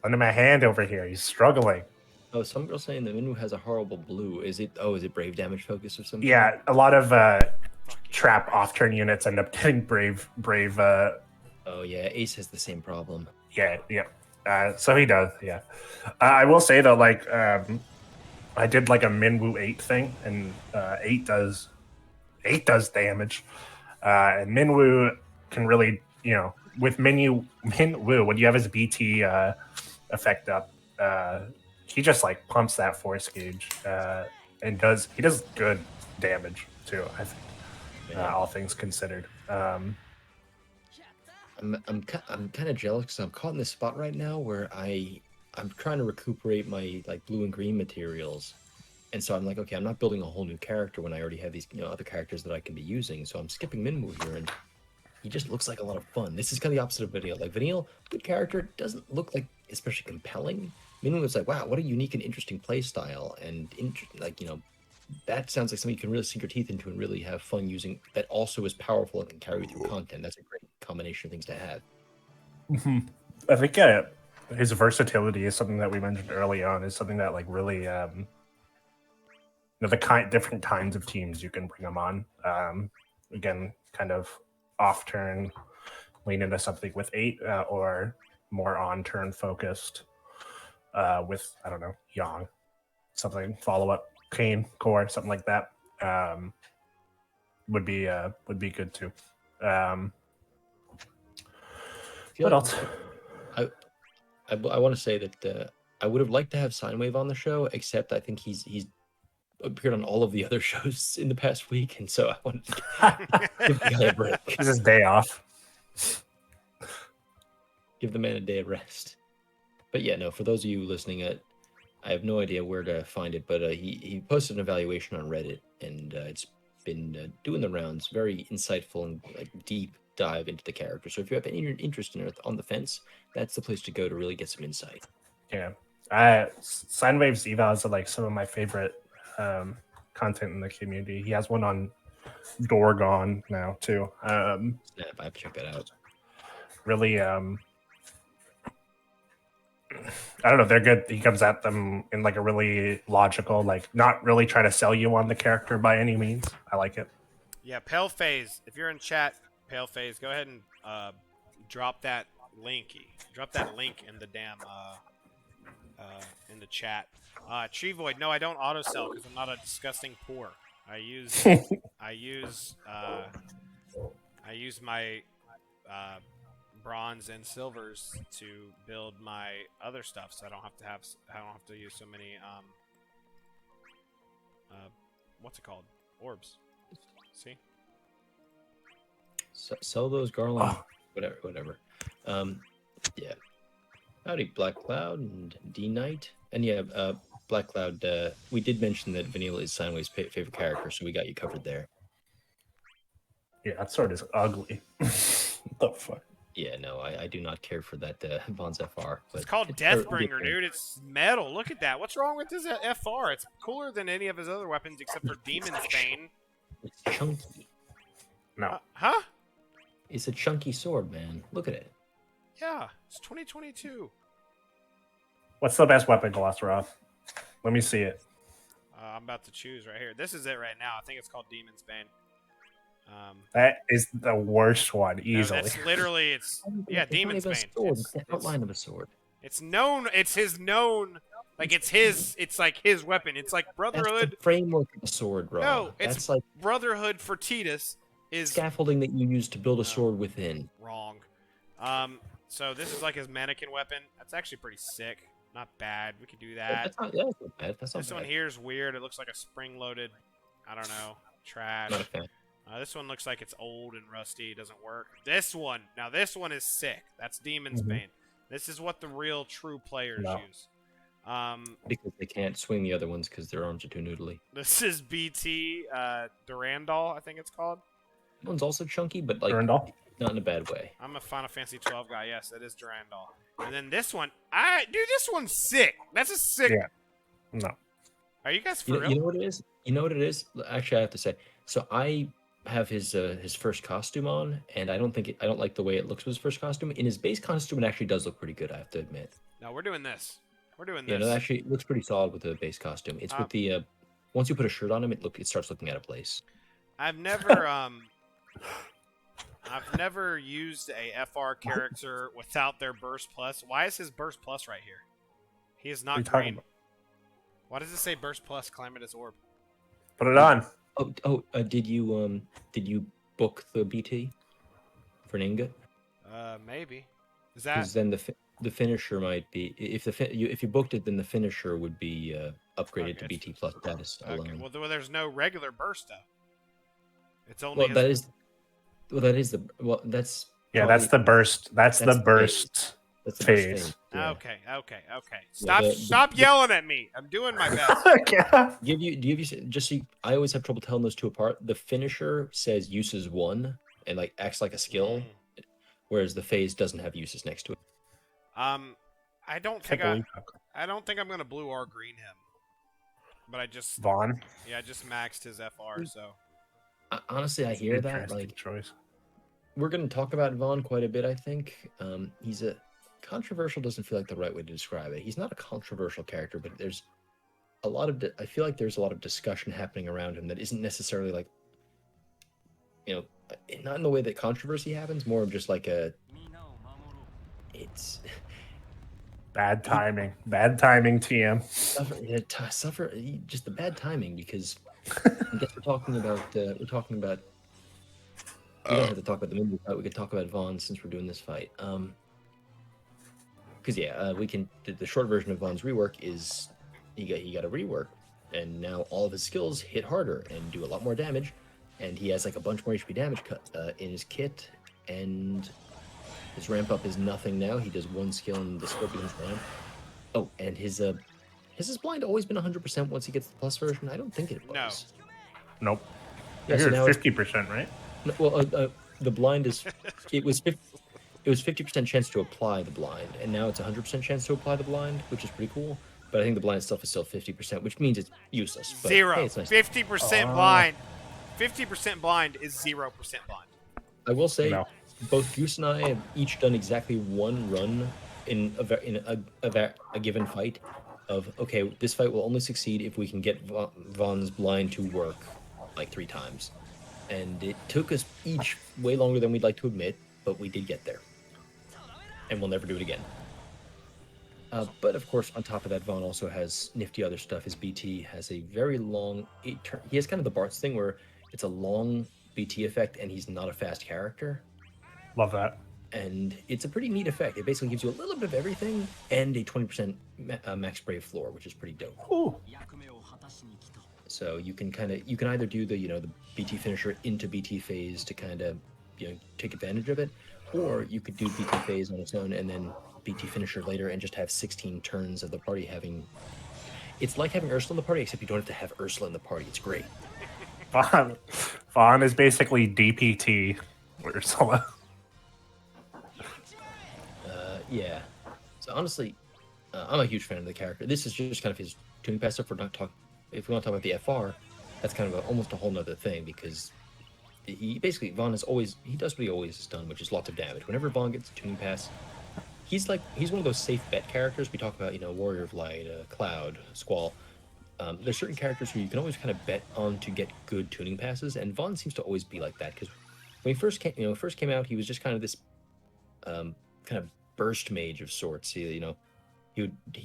Under my hand over here, he's struggling. Oh, some girl saying that Minwu has a horrible blue. Is it Brave damage focus or something? Yeah, a lot of trap off-turn units end up getting brave. Oh yeah, Ace has the same problem. Yeah. So he does, yeah. I will say though, like I did like a Minwoo 8 thing, and 8 does damage. And Minwoo can really, with Minwoo, when you have his BT effect up, he just like pumps that force gauge and he does good damage too. I think, all things considered. I'm kind of jealous because I'm caught in this spot right now where I'm trying to recuperate my like blue and green materials, and so I'm like, okay, I'm not building a whole new character when I already have these other characters that I can be using. So I'm skipping Minwoo here, and he just looks like a lot of fun. This is kind of the opposite of Vanille. Like Vanille, good character, doesn't look like especially compelling. Minwoo is like, wow, what a unique and interesting play style, and that sounds like something you can really sink your teeth into and really have fun using. That also is powerful and can carry you through content. That's a great combination of things to have. I think his versatility is something that we mentioned early on. Is something that like really, the different kinds of teams you can bring him on. Again, kind of off turn, lean into something with 8, or more on turn focused with Yang, something follow up. Kane core, something like that, would be good too. What else? I want to say that I would have liked to have Sinewave on the show, except I think he's appeared on all of the other shows in the past week, and so I wanted to give the guy a break. This is his day off. Give the man a day of rest. But yeah, no. For those of you listening, I have no idea where to find it, but he posted an evaluation on Reddit, and it's been doing the rounds. Very insightful and like deep dive into the character. So if you have any interest in it on the fence, that's the place to go to really get some insight. Yeah, Sinewave's evals are like some of my favorite content in the community. He has one on Dorgon now too. Yeah, I have to check that out. Really, I don't know. They're good. He comes at them in like a really logical, like not really trying to sell you on the character by any means. I like it. Yeah, Paleface. If you're in chat, Paleface, go ahead and drop that link. Drop that link in the damn in the chat. Tree Void. No, I don't auto sell because I'm not a disgusting poor. I use my bronze and silvers to build my other stuff, so I don't have to use so many what's it called? Orbs. See? Sell those garland, whatever. Yeah. Howdy, Black Cloud and D Knight, and yeah, Black Cloud. We did mention that Vanilla is Sinewave's favorite character, so we got you covered there. Yeah, that sword is ugly. What the fuck? Yeah, no, I do not care for that Vaan's FR. But it's called Deathbringer, dude. It's metal. Look at that. What's wrong with this FR? It's cooler than any of his other weapons except for Demon's Bane. It's chunky. No. Huh? It's a chunky sword, man. Look at it. Yeah, it's 2022. What's the best weapon, Glossaroth? Let me see it. I'm about to choose right here. This is it right now. I think it's called Demon's Bane. That is the worst one, easily. No, that's literally, Demon's Bane. It's the outline of a sword. It's known. It's his known. Like it's his. It's like his weapon. It's like Brotherhood. That's the framework of a sword, bro. No, it's that's like Brotherhood for Tidus is scaffolding that you use to build a sword within. Wrong. So this is like his mannequin weapon. That's actually pretty sick. Not bad. We could do that. That's not bad. That's not this bad. one here is weird. It looks like a spring-loaded. I don't know. Trash. Not a fan. This one looks like it's old and rusty. It doesn't work. This one is sick. That's Demon's Bane. This is what the real true players use. Because they can't swing the other ones because their arms are too noodly. This is BT Durandal, I think it's called. That one's also chunky, but like Durandal? Not in a bad way. I'm a Final Fantasy 12 guy. Yes, it is Durandal. And then this one, dude, this one's sick. That's a sick. Yeah. No. Are you guys for real? You know what it is? You know what it is? Actually, I have to say. So I have his first costume on, and I don't like the way it looks with his first costume. In his base costume, it actually does look pretty good. I have to admit. No, we're doing this. Yeah, no, actually, it looks pretty solid with the base costume. It's with the once you put a shirt on him, it starts looking out of place. I've never I've never used a FR character without their burst plus. Why is his burst plus right here? He is What are you not talking green. about? Why does it say burst plus calamitous orb? Put it on. Did you book the BT for an ingot? Maybe. Is that Because then the finisher might be if you booked it, then the finisher would be upgraded Okay, to BT plus status alone. okay? Well, there's no regular burst though. It's only Well, his... that's Yeah, probably- that's the burst. That's that's the the burst that's the first phase. phase. Yeah. Okay. Yeah, Stop yelling at me. I'm doing my best. Okay. I always have trouble telling those two apart. The finisher says uses 1 and like acts like a skill, whereas the phase doesn't have uses next to it. I don't think I'm gonna blue or green him. But I just Vaan. I just maxed his FR, so Honestly, I hear that. Interesting Like, choice. we're going to talk about Vaan quite a bit, I think. He's a controversial, doesn't feel like the right way to describe it. He's not a controversial character, but there's a lot of I feel like there's a lot of discussion happening around him that isn't necessarily like, not in the way that controversy happens, more of just like it's Bad timing. Bad timing, TM. just the bad timing, because I guess we're talking about we don't have to talk about the movie fight. We could talk about Vaan since we're doing this fight. Because we can. The short version of Vaan's rework is he got a rework, and now all of his skills hit harder and do a lot more damage, and he has like a bunch more HP damage cut in his kit, and his ramp up is nothing now. He does 1 skill and the skill becomes ramp. Oh, and his blind always been 100% once he gets the plus version? I don't think it was. No. Nope. Yeah, I so heard now 50%, right? No, well, the blind is it was 50% chance to apply the blind, and now it's 100% chance to apply the blind, which is pretty cool. But I think the blind itself is still 50%, which means it's useless. But, 0. hey, it's nice. 50% blind. 50% blind is 0% blind. I will say, No. both Goose and I have each done exactly 1 run in a given fight. Of okay, this fight will only succeed if we can get Vaan's blind to work like 3 times. And it took us each way longer than we'd like to admit, but we did get there. And we'll never do it again. But of course, on top of that, Vaan also has nifty other stuff. His BT has a very long 8-turn. He has kind of the Bart's thing where it's a long BT effect, and he's not a fast character. Love that. And it's a pretty neat effect. It basically gives you a little bit of everything and a 20% max brave floor, which is pretty dope. Ooh. So you can either do the BT finisher into BT phase to kind of take advantage of it, or you could do BT phase on its own and then BT finisher later and just have 16 turns of the party having. It's like having Ursula in the party, except you don't have to have Ursula in the party. It's great. Vaan is basically DPT Ursula. Yeah. So honestly, I'm a huge fan of the character. This is just kind of his tuning pass. If we want to talk about the FR, that's kind of almost a whole nother thing, because Vaan does what he always has done, which is lots of damage. Whenever Vaan gets a tuning pass, he's one of those safe bet characters. We talk about, Warrior of Light, Cloud, Squall. There's certain characters who you can always kind of bet on to get good tuning passes, and Vaan seems to always be like that, because when he first came out, he was just kind of this kind of burst mage of sorts. He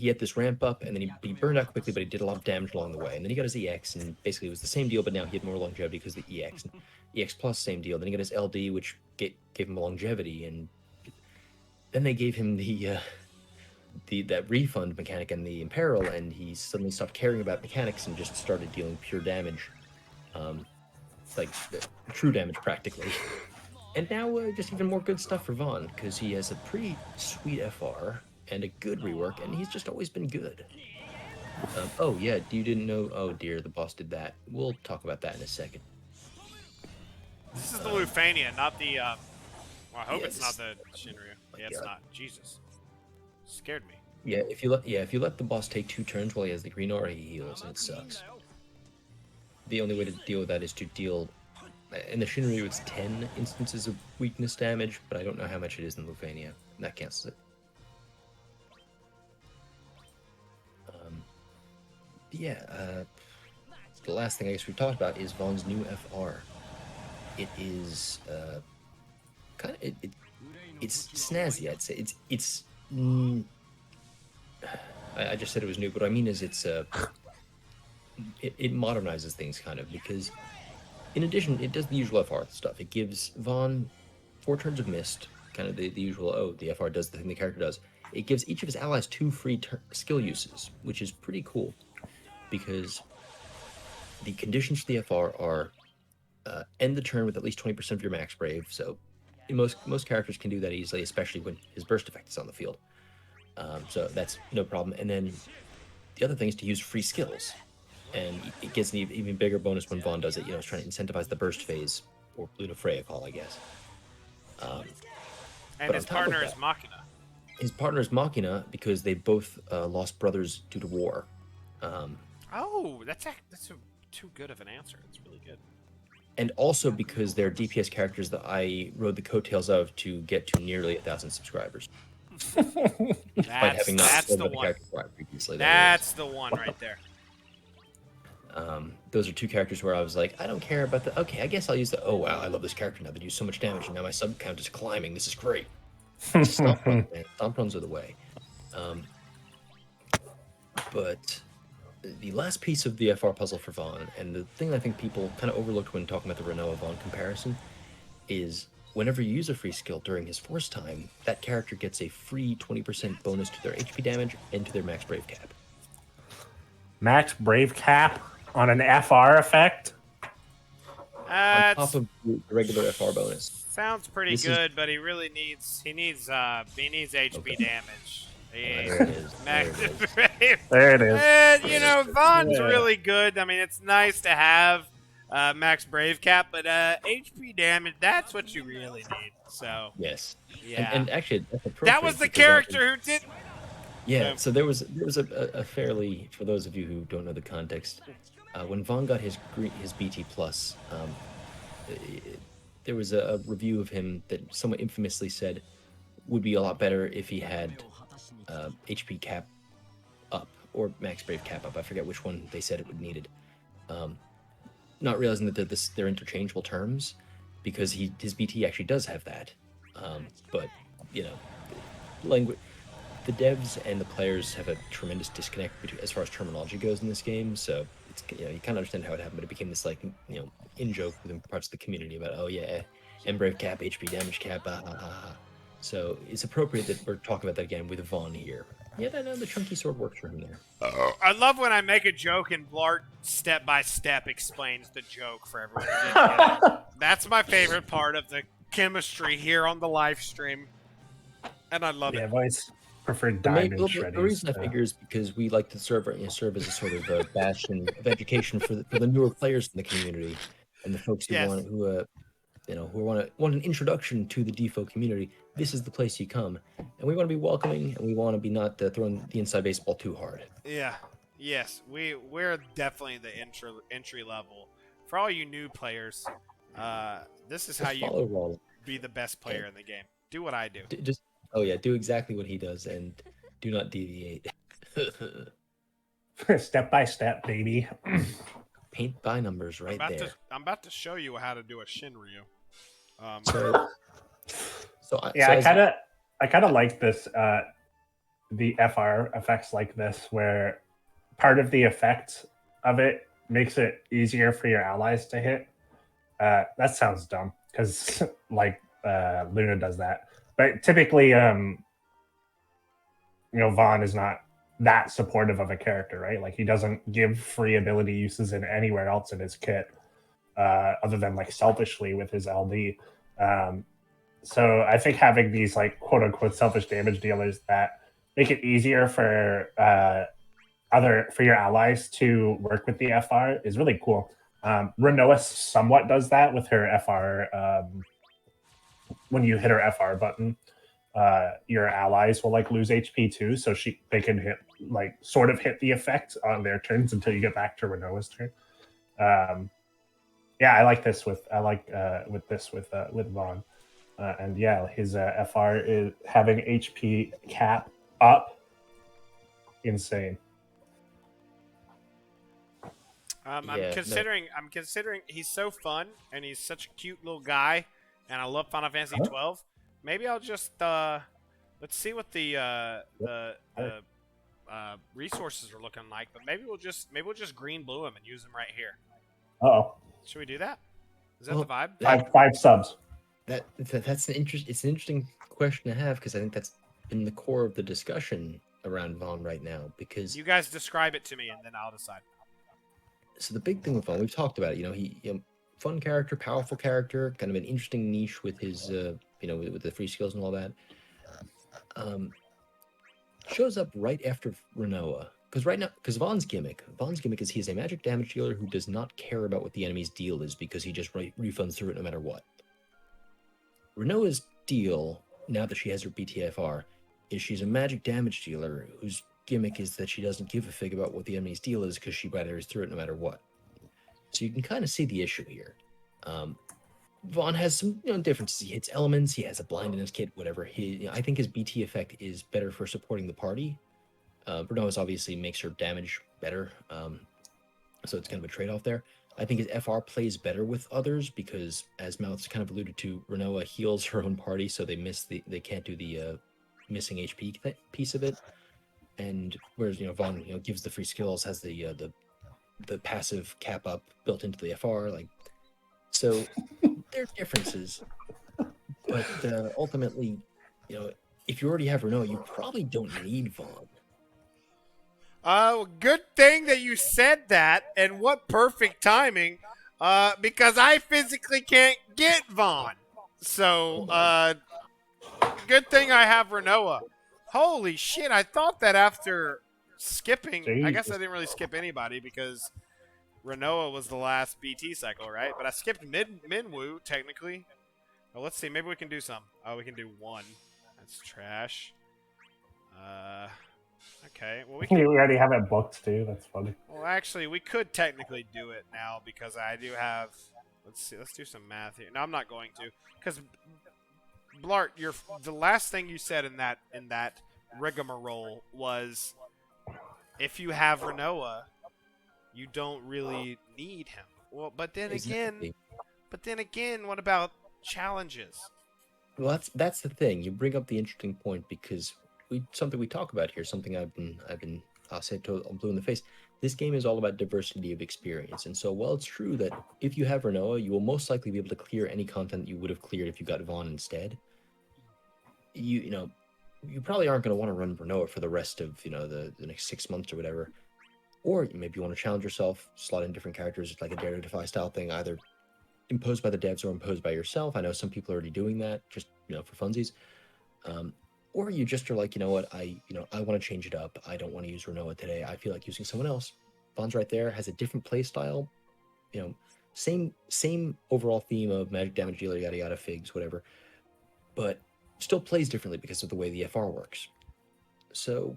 had this ramp up, and then he burned out quickly, but he did a lot of damage along the way. And then he got his EX, and basically it was the same deal, but now he had more longevity because of the EX. And EX plus, same deal. Then he got his LD, which gave him longevity, and then they gave him that refund mechanic and the imperil, and he suddenly stopped caring about mechanics and just started dealing pure damage, like true damage practically. And now just even more good stuff for Vaan, because he has a pretty sweet FR and a good rework, and he's just always been good. Oh yeah, you didn't know? Oh dear, the boss did that. We'll talk about that in a second. This is the Lufania, not the. Well, I hope yeah, it's not the Shinryu. Yeah, it's God. not. Jesus, scared me. Yeah, if you let the boss take 2 turns while he has the green aura, he heals, and it sucks. The only way to deal with that is to deal. In the Shinryu, it's 10 instances of weakness damage, but I don't know how much it is in Lufania. And that cancels it. The last thing I guess we've talked about is Vaan's new FR. It is kind of it's snazzy. I'd say I just said it was new, but what I mean is it modernizes things kind of, because in addition it does the usual FR stuff. It gives Vaan 4 turns of mist, kind of the usual. Oh, the FR does the thing the character does. It gives each of his allies 2 free skill uses, which is pretty cool, because the conditions for the FR are end the turn with at least 20% of your max brave. So most characters can do that easily, especially when his burst effect is on the field. So that's no problem. And then the other thing is to use free skills, and it gets an even bigger bonus when Vaan does it. It's trying to incentivize the burst phase, or Luna Freya call, I guess. And his partner is Machina. His partner is Machina because they both lost brothers due to war. That's too good of an answer. It's really good. And also because they're DPS characters that I rode the coattails of to get to nearly 1,000 subscribers. That's the one. Previously. That's the one right there. Those are 2 characters where I was like, I don't care about the. Okay, I guess I'll use the. Oh wow, I love this character now. They do so much damage, and now my sub count is climbing. This is great. Stomp runs, man. Stomp runs are the way. But the last piece of the FR puzzle for Vaan, and the thing I think people kind of overlooked when talking about the Renoa Vaan comparison, is whenever you use a free skill during his force time, that character gets a free 20% bonus to their HP damage and to their max brave cap. Max brave cap on an FR effect? On top of the regular FR bonus. Sounds pretty good, but he really needs HP damage. There it is. There it is. And, Vaughn's really good. I mean, it's nice to have max brave cap, but HP damage, that's what you really need. So yes. Yeah. And actually, that was the character who did. Yeah, so there was a fairly, for those of you who don't know the context, when Vaan got his BT plus, there was a review of him that somewhat infamously said would be a lot better if he had HP cap up or max brave cap up. I forget which one they said it would needed. Not realizing that they're interchangeable terms, because his BT actually does have that. But language. The devs and the players have a tremendous disconnect as far as terminology goes in this game, so it's you kind of understand how it happened, but it became this in joke within parts of the community about brave cap, HP damage cap, So it's appropriate that we're talking about that again with Vaan here. Yeah, I know the chunky sword works for him there. I love when I make a joke and Bl'Art step by step explains the joke for everyone. That's my favorite part of the chemistry here on the live stream, and I love it. Yeah, voice. Preferred diamond shreddies. The reason I figure is because we like to serve as a sort of a bastion of education for the newer players in the community, and the folks who want an introduction to the Defo community. This is the place you come, and we want to be welcoming, and we want to be not throwing the inside baseball too hard. Yeah, yes, we're definitely the entry level for all you new players. This is how you be the best player in the game. Do what I do. Do exactly what he does and do not deviate. Step by step, baby. Paint by numbers right there. I'm about to show you how to do a Shinryu. I kind of like this. The FR effects like this, where part of the effect of it makes it easier for your allies to hit. That sounds dumb because Luna does that. But typically, Vaan is not that supportive of a character, right? Like, he doesn't give free ability uses in anywhere else in his kit, other than selfishly with his LD. So I think having these quote unquote selfish damage dealers that make it easier for your allies to work with the FR is really cool. Renoa somewhat does that with her FR. When you hit her FR button, your allies will lose HP too, so they can hit sort of hit the effect on their turns until you get back to Renoa's turn. I like this with Vaan, and his FR is having HP cap up, insane. I'm considering he's so fun and he's such a cute little guy and I love Final Fantasy 12. Maybe I'll just let's see what the resources are looking like. But maybe we'll just green blue them and use them right here. Oh, Should we do that? Is that Well, the vibe? five subs. That's an interesting question to have, because I think that's in the core of the discussion around Vaan right now. Because You guys describe it to me, and then I'll decide. so the big thing with Vaan, we've talked about it. Fun character, powerful character, kind of an interesting niche with his with the free skills and all that. Shows up right after Renoa. Because Vaughn's gimmick is he's a magic damage dealer who does not care about what the enemy's deal is, because he just refunds through it no matter what. Renoa's deal, now that she has her BTFR, is she's a magic damage dealer whose gimmick is that she doesn't give a fig about what the enemy's deal is, because she batters through it no matter what. So you can kind of see the issue here. Vaan has some differences. He hits elements, he has a blind in his kit, whatever. I think his BT effect is better for supporting the party. Renoa's obviously makes her damage better, so it's kind of a trade-off there. I think his FR plays better with others because, as Mouth's kind of alluded to, Renoa heals her own party, so they can't do the missing HP piece of it. And whereas Vaan gives the free skills, has the passive cap up built into the FR, so there's differences. But ultimately, if you already have Renoa, you probably don't need Vaan. Good thing that you said that, and what perfect timing, because I physically can't get Vaan. So, good thing I have Renoa. Holy shit, I thought that after skipping, I guess I didn't really skip anybody because Renoa was the last BT cycle, right? But I skipped Minwoo, technically. Well, let's see, maybe we can do some. Oh, we can do one. That's trash. Okay, well we already have it booked too. That's funny. Well, actually, we could technically do it now because I do have. Let's see. Let's do some math here. No, I'm not going to, because Bl'Art, the last thing you said in that rigmarole was, if you have Renoa, you don't really need him. Well, but then again, what about challenges? Well, that's the thing. You bring up the interesting point, because something we talk about here, something I'll say to Blue in the face. This game is all about diversity of experience, and so while it's true that if you have Renoa, you will most likely be able to clear any content you would have cleared if you got Vaan instead. You probably aren't going to want to run Renoa for the rest of the next 6 months or whatever. Or maybe you want to challenge yourself, slot in different characters, like a Dare to Defy style thing, either imposed by the devs or imposed by yourself. I know some people are already doing that, just for funsies. Or you just are like, I want to change it up. I don't want to use Renoa today. I feel like using someone else. Vaughn's right there, has a different play style. Same overall theme of magic damage dealer, yada yada, figs, whatever. But still plays differently because of the way the FR works. So,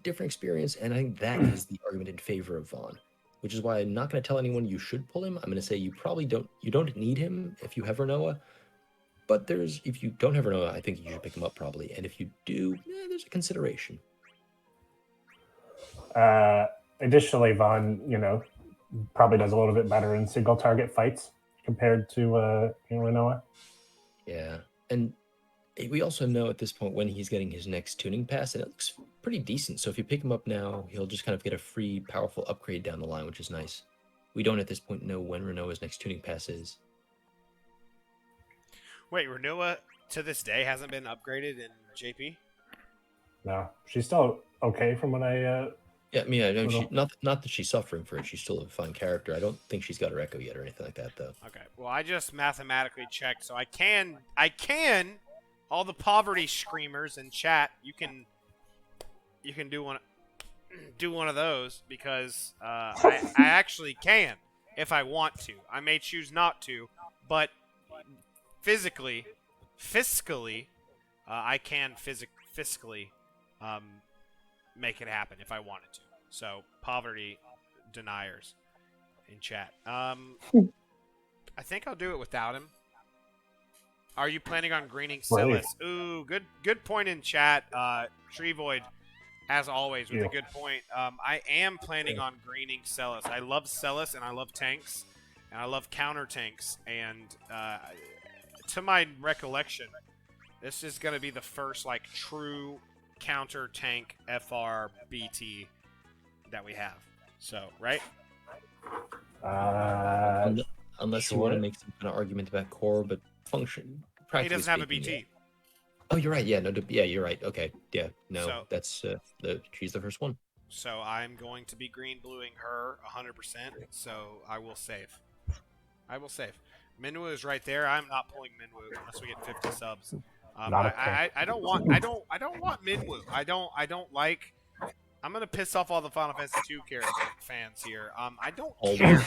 different experience, and I think that is the argument in favor of Vaan, which is why I'm not going to tell anyone you should pull him. I'm going to say you probably don't need him if you have Renoa. But if you don't have Renoa, I think you should pick him up probably. And if you do, there's a consideration. Additionally, Vaan, probably does a little bit better in single target fights compared to Renoa. Yeah, and we also know at this point when he's getting his next tuning pass, and it looks pretty decent. So if you pick him up now, he'll just kind of get a free, powerful upgrade down the line, which is nice. We don't at this point know when Renoa's next tuning pass is. Wait, Renoa to this day hasn't been upgraded in JP? No, she's still okay from when I. Yeah, I mean, I know not that she's suffering for it. She's still a fine character. I don't think she's got her echo yet or anything like that, though. Okay, well, I just mathematically checked, so I can. All the poverty screamers in chat, you can do one of those because I actually can if I want to. I may choose not to, but fiscally, I can fiscally make it happen if I wanted to. So, poverty deniers in chat. I think I'll do it without him. Are you planning on greening Celis? Ooh, good point in chat. Tree Void, as always, with a good point. I am planning on greening Celis. I love Celis, and I love tanks, and I love counter tanks. And to my recollection, this is going to be the first like true counter tank FR BT that we have. So, right? Unless you want to make some kind of argument about core, but function. He doesn't have a BT. Yeah. Oh, you're right. Yeah, no, yeah, you're right. Okay, yeah, no, So- that's she's the first one. So I'm going to be green bluing her 100%. So I will save. Minwoo is right there. I'm not pulling Minwoo unless we get 50 subs. I don't want Minwoo. I don't like. I'm gonna piss off all the Final Fantasy 2 character fans here. I don't care.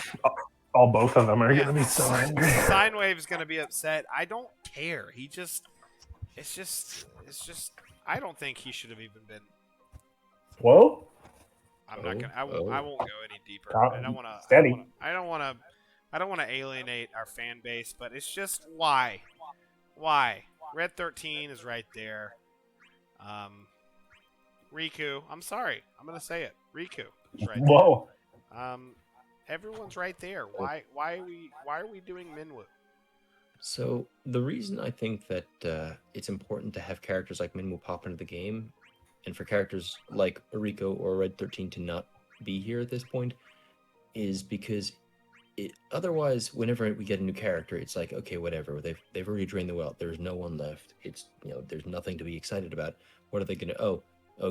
Both of them are gonna be so angry. Sine Wave is gonna be upset. I don't care. It's just. I don't think he should have even been. Whoa. I'm not gonna. I won't go any deeper. I don't want to. Steady. I don't want to alienate our fan base, but it's just why. Red 13 is right there. Riku. I'm sorry. I'm gonna say it. Riku is right there. Whoa. Everyone's right there. Why are we doing Minwoo? So the reason I think that it's important to have characters like Minwoo pop into the game, and for characters like Rico or Red 13 to not be here at this point, is because otherwise, whenever we get a new character, it's like, okay, whatever. They've already drained the well. There's no one left. It's there's nothing to be excited about. What are they gonna? Oh,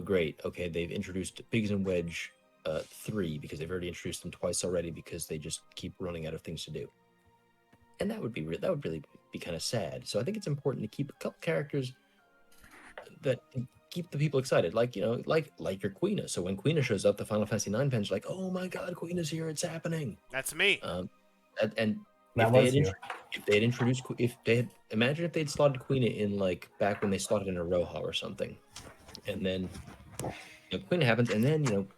great. Okay, they've introduced Biggs and Wedge 3 because they've already introduced them twice already because they just keep running out of things to do. And that would really be kind of sad. So I think it's important to keep a couple characters that keep the people excited, like your Queena. So when Queena shows up, the Final Fantasy 9 fans are like, "Oh my God, Queena's here! It's happening!" That's me. And That if they had introduced, imagine if they'd slotted Queena in like back when they slotted in a Roja or something, and then Queena happens, and then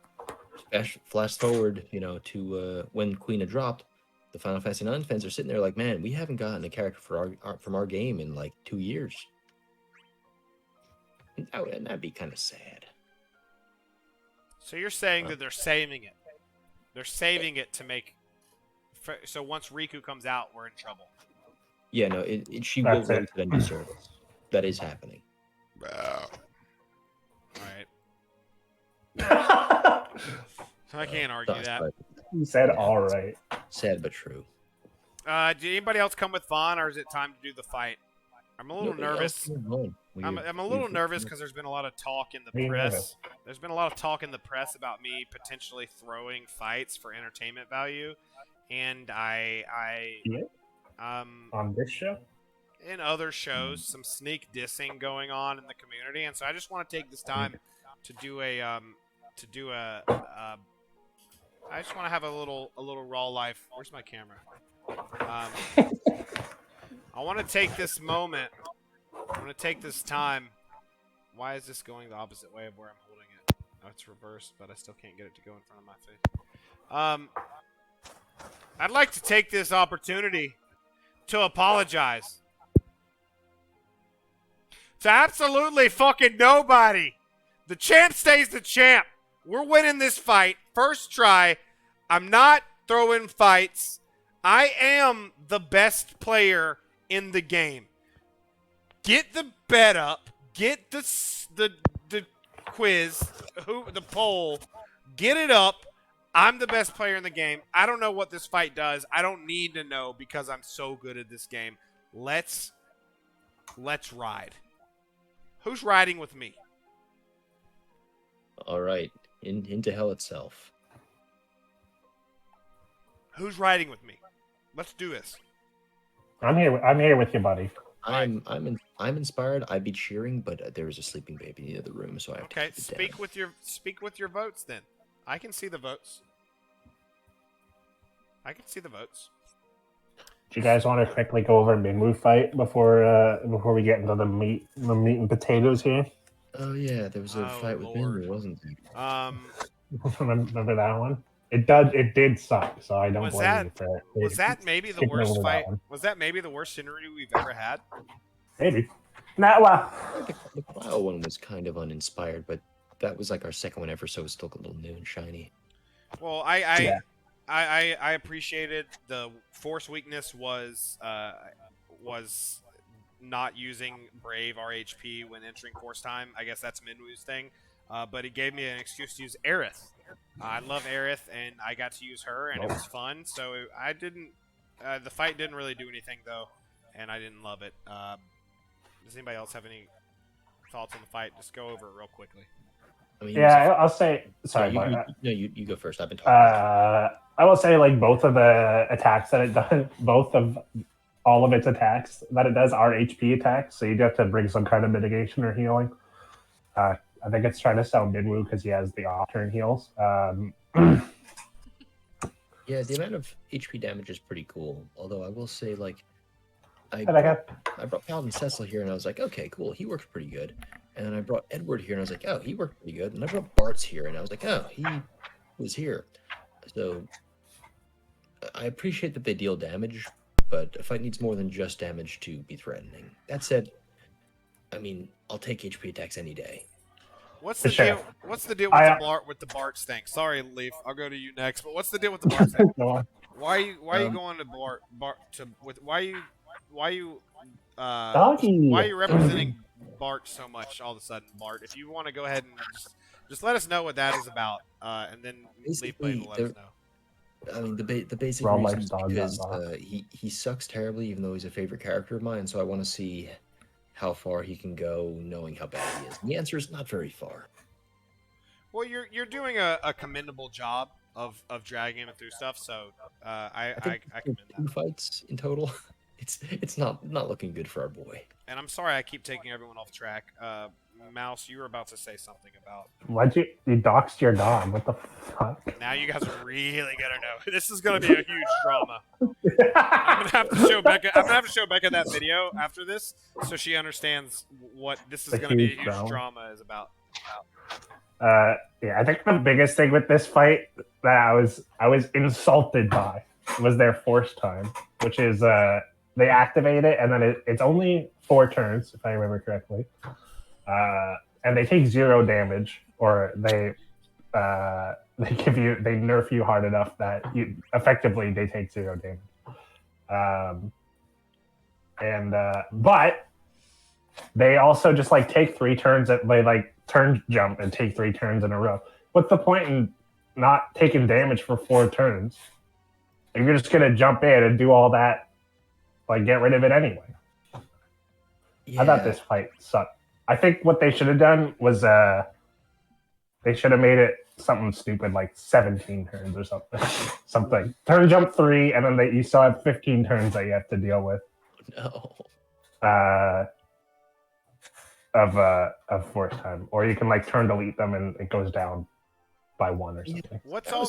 flash forward to when Queena dropped. The Final Fantasy 9 fans are sitting there like, man, we haven't gotten a character from our game in like 2 years. And that'd be kind of sad. So you're saying that they're saving it. They're saving it to make. So once Riku comes out, we're in trouble. Yeah, no, she will go to the new service. That is happening. All right. I can't argue that. You said all right. Sad but true. Did anybody else come with Vaan, or is it time to do the fight? I'm a little nervous. I'm a little nervous because there's been a lot of talk in the press. There's been a lot of talk in the press about me potentially throwing fights for entertainment value, and on this show, in other shows, some sneak dissing going on in the community, and so I just want to take this time to do I just want to have a little raw life. Where's my camera? I want to take this moment. I want to take this time. Why is this going the opposite way of where I'm holding it? Oh, it's reversed, but I still can't get it to go in front of my face. I'd like to take this opportunity to apologize to absolutely fucking nobody. The champ stays the champ. We're winning this fight. First try. I'm not throwing fights. I am the best player in the game. Get the bet up. Get the quiz, the poll. Get it up. I'm the best player in the game. I don't know what this fight does. I don't need to know because I'm so good at this game. Let's ride. Who's riding with me? All right, into hell itself. Who's riding with me? Let's do this. I'm here with you, buddy. I'm inspired. I'd be cheering, but there is a sleeping baby in the other room, so I have to keep it down. Speak with your votes then. I can see the votes. Do you guys want to quickly go over Minwoo fight before we get into the meat and potatoes here? Oh yeah, there was a fight with Minwoo, wasn't there? Remember that one? It did suck, so I don't blame you for it. Was that maybe the worst fight? Was that maybe the worst scenario we've ever had? Maybe. Not well. The Clow one was kind of uninspired, but that was like our second one ever, so it's still a little new and shiny. Well, I appreciated the force weakness was not using Brave RHP when entering force time. I guess that's Minwoo's thing. But it gave me an excuse to use Aerith. I love Aerith, and I got to use her, and it was fun. So I didn't. The fight didn't really do anything though, and I didn't love it. Does anybody else have any thoughts on the fight? Just go over it real quickly. I mean, Yeah, I'll say. Sorry, you go first. I've been talking. I will say like both of the attacks that it does, both of all of its attacks that it does are HP attacks, so you do have to bring some kind of mitigation or healing. I think it's trying to sell Minwoo because he has the off-turn heals. Yeah, the amount of HP damage is pretty cool. Although I will say, like, I brought Paladin Cecil here, and I was like, okay, cool, he works pretty good. And then I brought Edward here, and I was like, oh, he worked pretty good. And I brought Bart's here, and I was like, oh, he was here. So I appreciate that they deal damage, but a fight needs more than just damage to be threatening. That said, I mean, I'll take HP attacks any day. What's the deal? What's the deal with the Bart's thing? Sorry, Leaf. I'll go to you next. But what's the deal with the Bart's thing? Why are you going to why are you representing Bart so much all of a sudden, Bart? If you want to go ahead and just let us know what that is about, and then Leaf Blade will let us know. I mean, the basic reason is because he sucks terribly, even though he's a favorite character of mine. So I want to see how far he can go, knowing how bad he is. And the answer is not very far. Well, you're doing a commendable job of dragging him through stuff. So I commend that. 2 fights in total. It's not looking good for our boy. And I'm sorry I keep taking everyone off track. Mouse, you were about to say something about. Why'd you doxed your dog? What the fuck? Now you guys are really gonna know. This is gonna be a huge drama. I'm gonna have to show Becca that video after this, so she understands what this is gonna be a huge drama is about. Yeah, I think the biggest thing with this fight that I was insulted by was their force time, which is they activate it and then it's only 4 turns if I remember correctly. And they take 0 damage, or they nerf you hard enough that they take 0 damage. But they also just like take 3 turns they like turn jump and take 3 turns in a row. What's the point in not taking damage for 4 turns if you're just gonna jump in and do all that? Like, get rid of it anyway. Yeah. I thought this fight sucked. I think what they should have done was they should have made it something stupid like 17 turns or something. Turn jump 3, and then you still have 15 turns that you have to deal with. No. Of force time, or you can like turn delete them and it goes down by 1 or something. What's all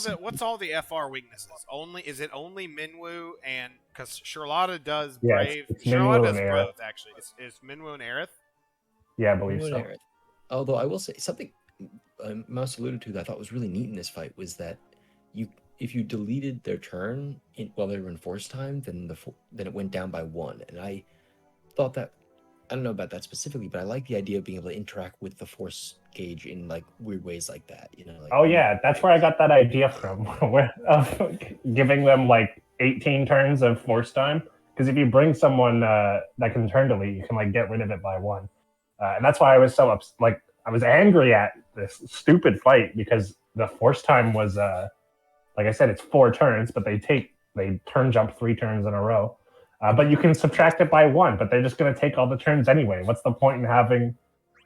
the FR weaknesses? Is it only Minwoo and because Charlotta does Brave? It's Charlotta does Minwoo both actually. Is Minwoo and Aerith? Yeah, I believe so. Although I will say something Mouse alluded to that I thought was really neat in this fight was that if you deleted their turn while they were in force time, then it went down by 1. And I thought that, I don't know about that specifically, but I like the idea of being able to interact with the force gauge in like weird ways like that. You know? Like, oh yeah, that's where I got that idea from. Of giving them like 18 turns of force time, because if you bring someone that can turn delete, you can like get rid of it by 1. And that's why I was so I was angry at this stupid fight because the force time was, like I said, it's 4 turns, but they turn jump 3 turns in a row. But you can subtract it by 1, but they're just going to take all the turns anyway. What's the point in having?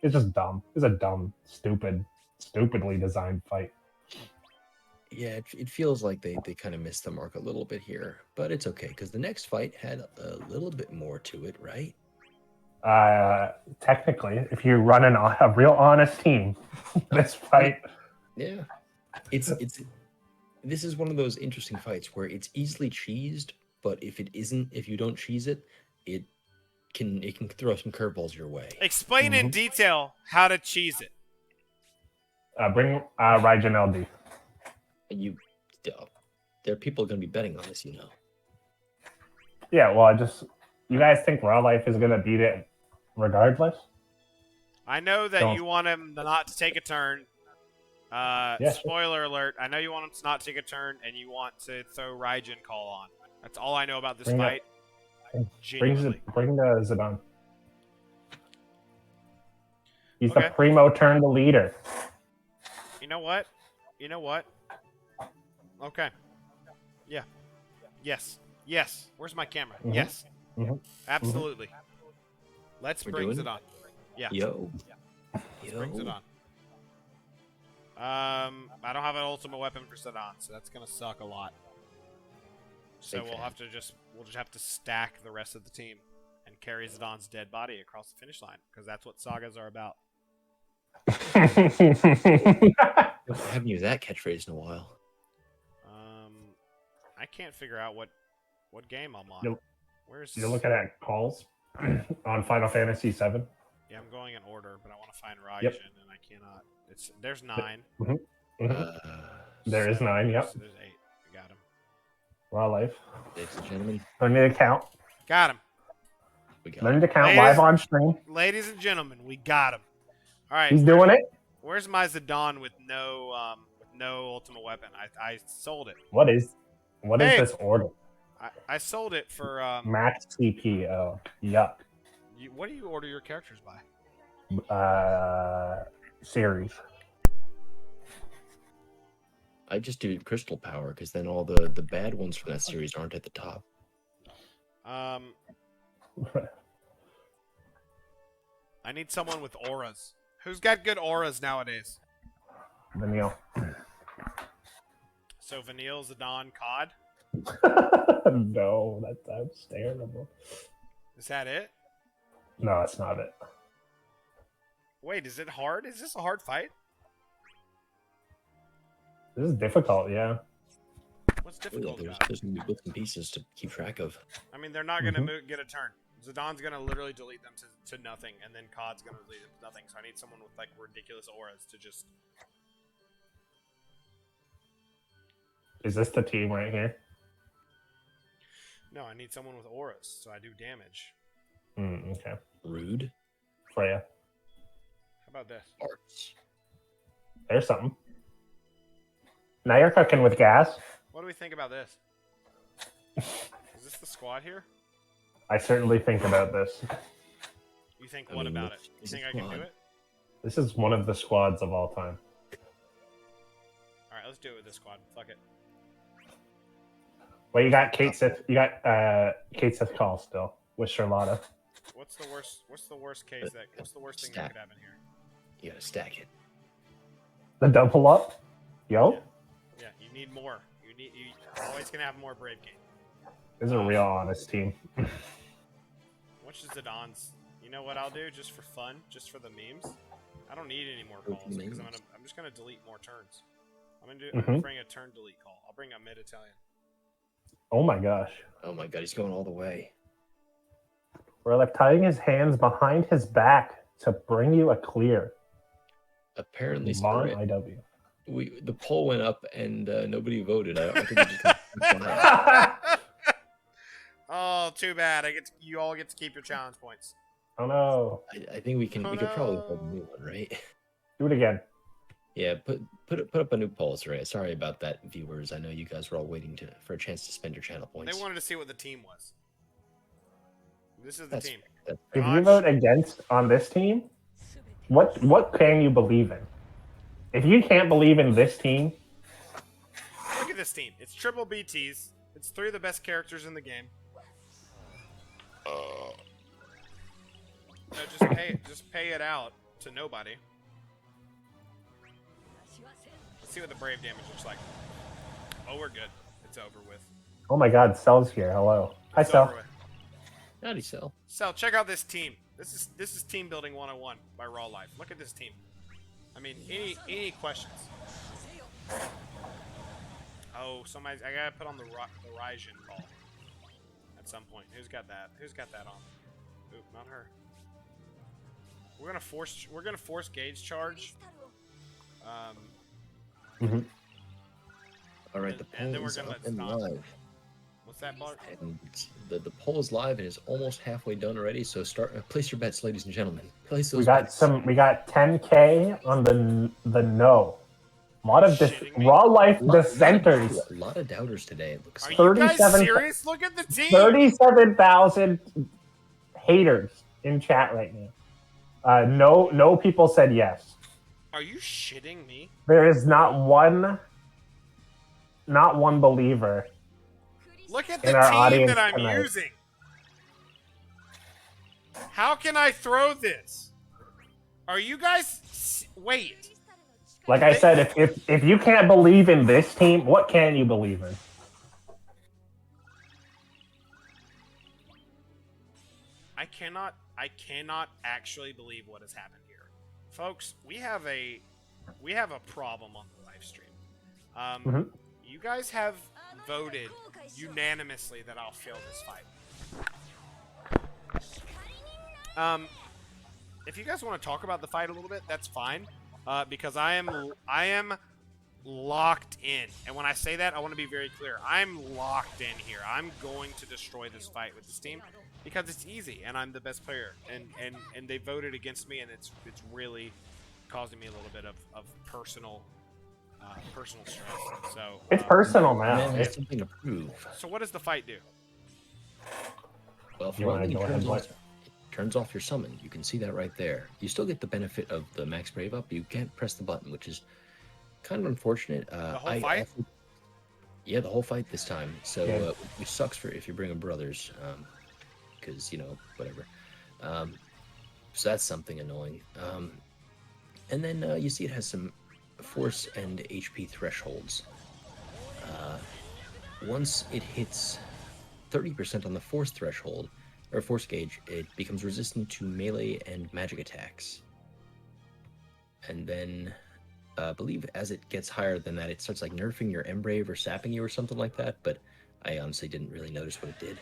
It's just dumb. It's a dumb, stupidly designed fight. Yeah, it feels like they kind of missed the mark a little bit here, but it's okay because the next fight had a little bit more to it, right? Technically, if you run a real honest team, this fight. Yeah, this is one of those interesting fights where it's easily cheesed, but if you don't cheese it, it can throw some curveballs your way. Explain in detail how to cheese it. Bring Raijin LD. There are people going to be betting on this, you know. Yeah, well, you guys think Raw Life is going to beat it regardless? I know that you want him not to take a turn. Spoiler alert. I know you want him to not take a turn, and you want to throw Raijin Call on. That's all I know about this fight. Bring the Zidane. He's Okay. the primo turn the leader. You know what? You know what? Okay. Yeah. Yes. Yes. Where's my camera? Mhm. Yes. Mhm. Absolutely. Let's We're bring doing it on. Yeah. Yo. Brings it on. I don't have an ultimate weapon for Zidane, so that's gonna suck a lot. So Big we'll fan. just have to stack the rest of the team and carry Zidane's dead body across the finish line because that's what sagas are about. I haven't used that catchphrase in a while. I can't figure out what game I'm on. You're- Where's You're looking at calls on Final Fantasy VII. Yeah, I'm going in order, but I want to find Raijin Yep. and I cannot. There's 9. Mhm. There is So 9. Yep. There's 8. I got him. Raw life. Ladies and gentlemen, Learn to count. Got him. we got Learn to count Ladies- live on stream. Ladies and gentlemen, we got him. All right. He's doing it. Where's my Zidane with no ultimate weapon? I sold it. What is Hey. this order? I sold it for Max CP. Oh, yuck. what do you order your characters by? Series. I just do crystal power because then all the bad ones from that series aren't at the top. I need someone with auras. Who's got good auras nowadays? Vanille. So Vanille, Zidane, COD. No, that's terrible. Is that it? No, that's not it. Wait, is it hard? Is this a hard fight? This is difficult, yeah. What's Yeah, difficult there's about it? there's gonna be bits and pieces to keep track of. I mean, they're not going to get a turn. Zidane's going to literally delete them to nothing, and then COD's going to delete them to nothing. So I need someone with like ridiculous auras to just. Is this the team right here? No, I need someone with auras, so I do damage. Okay. Rude Freya. How about this? arts. There's something. Now you're cooking with gas. What do we think about this? Is this the squad here? I certainly think about this. You think I what mean, about it? it's- You it's think a I can do squad. it? This is one of the squads of all time. All right, let's do it with this squad. Fuck it. Well, you got Kate Sith. You got Kate Sith Call still with Charlotta. What's the worst? What's the worst case that? What's the worst thing that Stack. could happen here? You gotta stack it. The double up. Yo, Yeah, you need more. You're always gonna have more brave game. this is a real honest team. Which is Zidane's? You know what I'll do just for fun, just for the memes? I don't need any more For the calls because memes. I'm just gonna delete more turns. I'm Mhm. gonna bring a turn delete call. I'll bring a mid Italian. Oh my gosh. Oh my god, he's going all the way. We're like tying his hands behind his back to bring you a clear. Apparently, Vaan Spirit, IW. the poll went up and nobody voted. I think we just got Oh, too bad. You all get to keep your challenge points. Oh no. I think we can Oh, we could probably no. hold a new one, right? Do it again. Yeah, put up a new poll, right? Sorry about that, viewers. I know you guys were all waiting for a chance to spend your channel points. They wanted to see what the team was. This is the That's team. That's If Gosh. you vote against on this team, what can you believe in? If you can't believe in this team, Look at this team. It's triple BTs. It's 3 of the best characters in the game. No, just pay it out to nobody. Let's see what the brave damage looks like. Oh, we're good. It's over with. oh my god, Cell's here. Hello. Hi, It's Cell. over with. Howdy, Cell. So check out this team. This is team building 101 by Raw Life. Look at this team. I mean, any questions? Oh, I gotta put on the Raijin call at some point. Who's got that? Who's got that on? Oop, not her. We're gonna force gauge charge. All right, the And then poll we're is gonna up let and Stomp. live, What's that, Bart? and the poll is live and is almost halfway done already. So place your bets, ladies and gentlemen. Place those. We got bets. we got 10K on the no. A lot of Shitting me? raw life A dissenters. lot of doubters today. It looks Are like. you guys 37 serious? Look at the team. 37,000 haters in chat right now. No people said yes. Are you shitting me? There is not one believer Look at in the our team audience that I'm tonight. using. How can I throw this? Are you guys... Wait. Like I said, if you can't believe in this team, what can you believe in? I cannot actually believe what has happened here. Folks, we have a problem on the live stream. You guys have voted unanimously that I'll fail this fight. If you guys want to talk about the fight a little bit, that's fine. Because I am locked in. And when I say that, I want to be very clear. I'm locked in here. I'm going to destroy this fight with this team because it's easy and I'm the best player. And they voted against me, and it's really causing me a little bit of personal stress. So It's personal now. Man has something to prove. So what does the fight do? Well, You wanna go ahead and what? it turns off your summon. You can see that right there. You still get the benefit of the max brave up. You can't press the button, which is kind of unfortunate. The whole fight? Yeah, the whole fight this time. So Yeah. which sucks for if you're bringing brothers, because whatever. So that's something annoying. And then you see it has some force and HP thresholds. Once it hits 30% on the force threshold, or force gauge, it becomes resistant to melee and magic attacks. And then, I believe as it gets higher than that, it starts like nerfing your Embrave or sapping you or something like that, but I honestly didn't really notice what it did.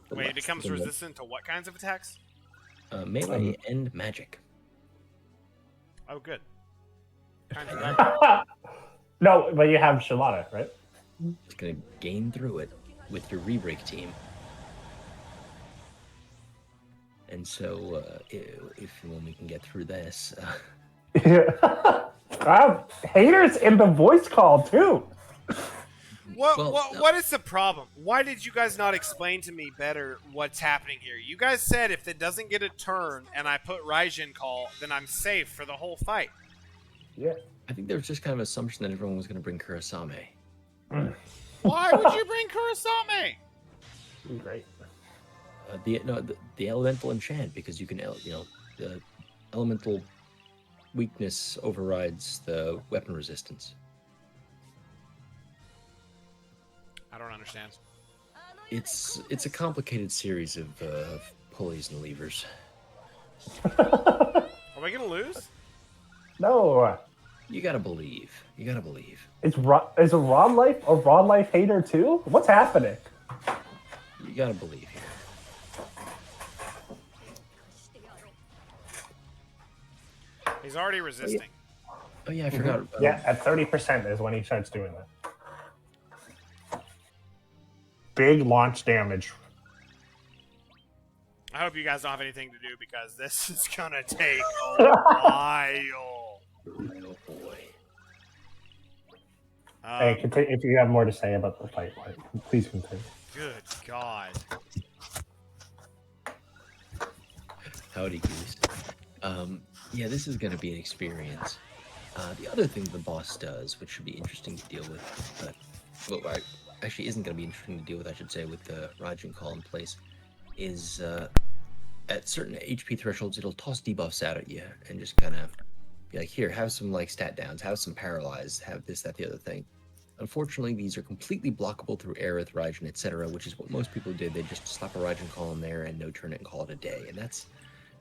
But Wait, it becomes resistant to what kinds of attacks? Melee and magic. Oh, good. Kinds of that. No, but you have Shalana, right? It's gonna gain through it with your rebreak team. And so, if and when we can get through this, Haters in the voice call too. What is the problem? Why did you guys not explain to me better what's happening here? You guys said if it doesn't get a turn and I put Raijin call, then I'm safe for the whole fight. Yeah. I think there was just kind of an assumption that everyone was going to bring Kurasame. Why would you bring Kurasame? Great. The elemental enchant, because you can, the elemental weakness overrides the weapon resistance. I don't understand. It's a complicated series of pulleys and levers. Are we gonna lose? No. You gotta believe. You gotta believe. Is a Rod Life a Rod Life hater too? What's happening? You gotta believe here. He's already resisting. Oh yeah, I forgot. Yeah, at 30% is when he starts doing that. Big launch damage. I hope you guys don't have anything to do because this is gonna take a while. Oh boy. Hey, continue, if you have more to say about the fight, please continue. Good God. Howdy goose. Yeah, this is going to be an experience. The other thing the boss does, which should be interesting to deal with, but actually isn't going to be interesting to deal with, I should say, with the Raijin call in place, is at certain HP thresholds, it'll toss debuffs out at you and just kind of be like, here, have some like stat downs, have some paralyze, have this, that, the other thing. Unfortunately, these are completely blockable through Aerith, Raijin, etc., which is what most people did. They just slap a Raijin call in there and no turn it and call it a day. And that's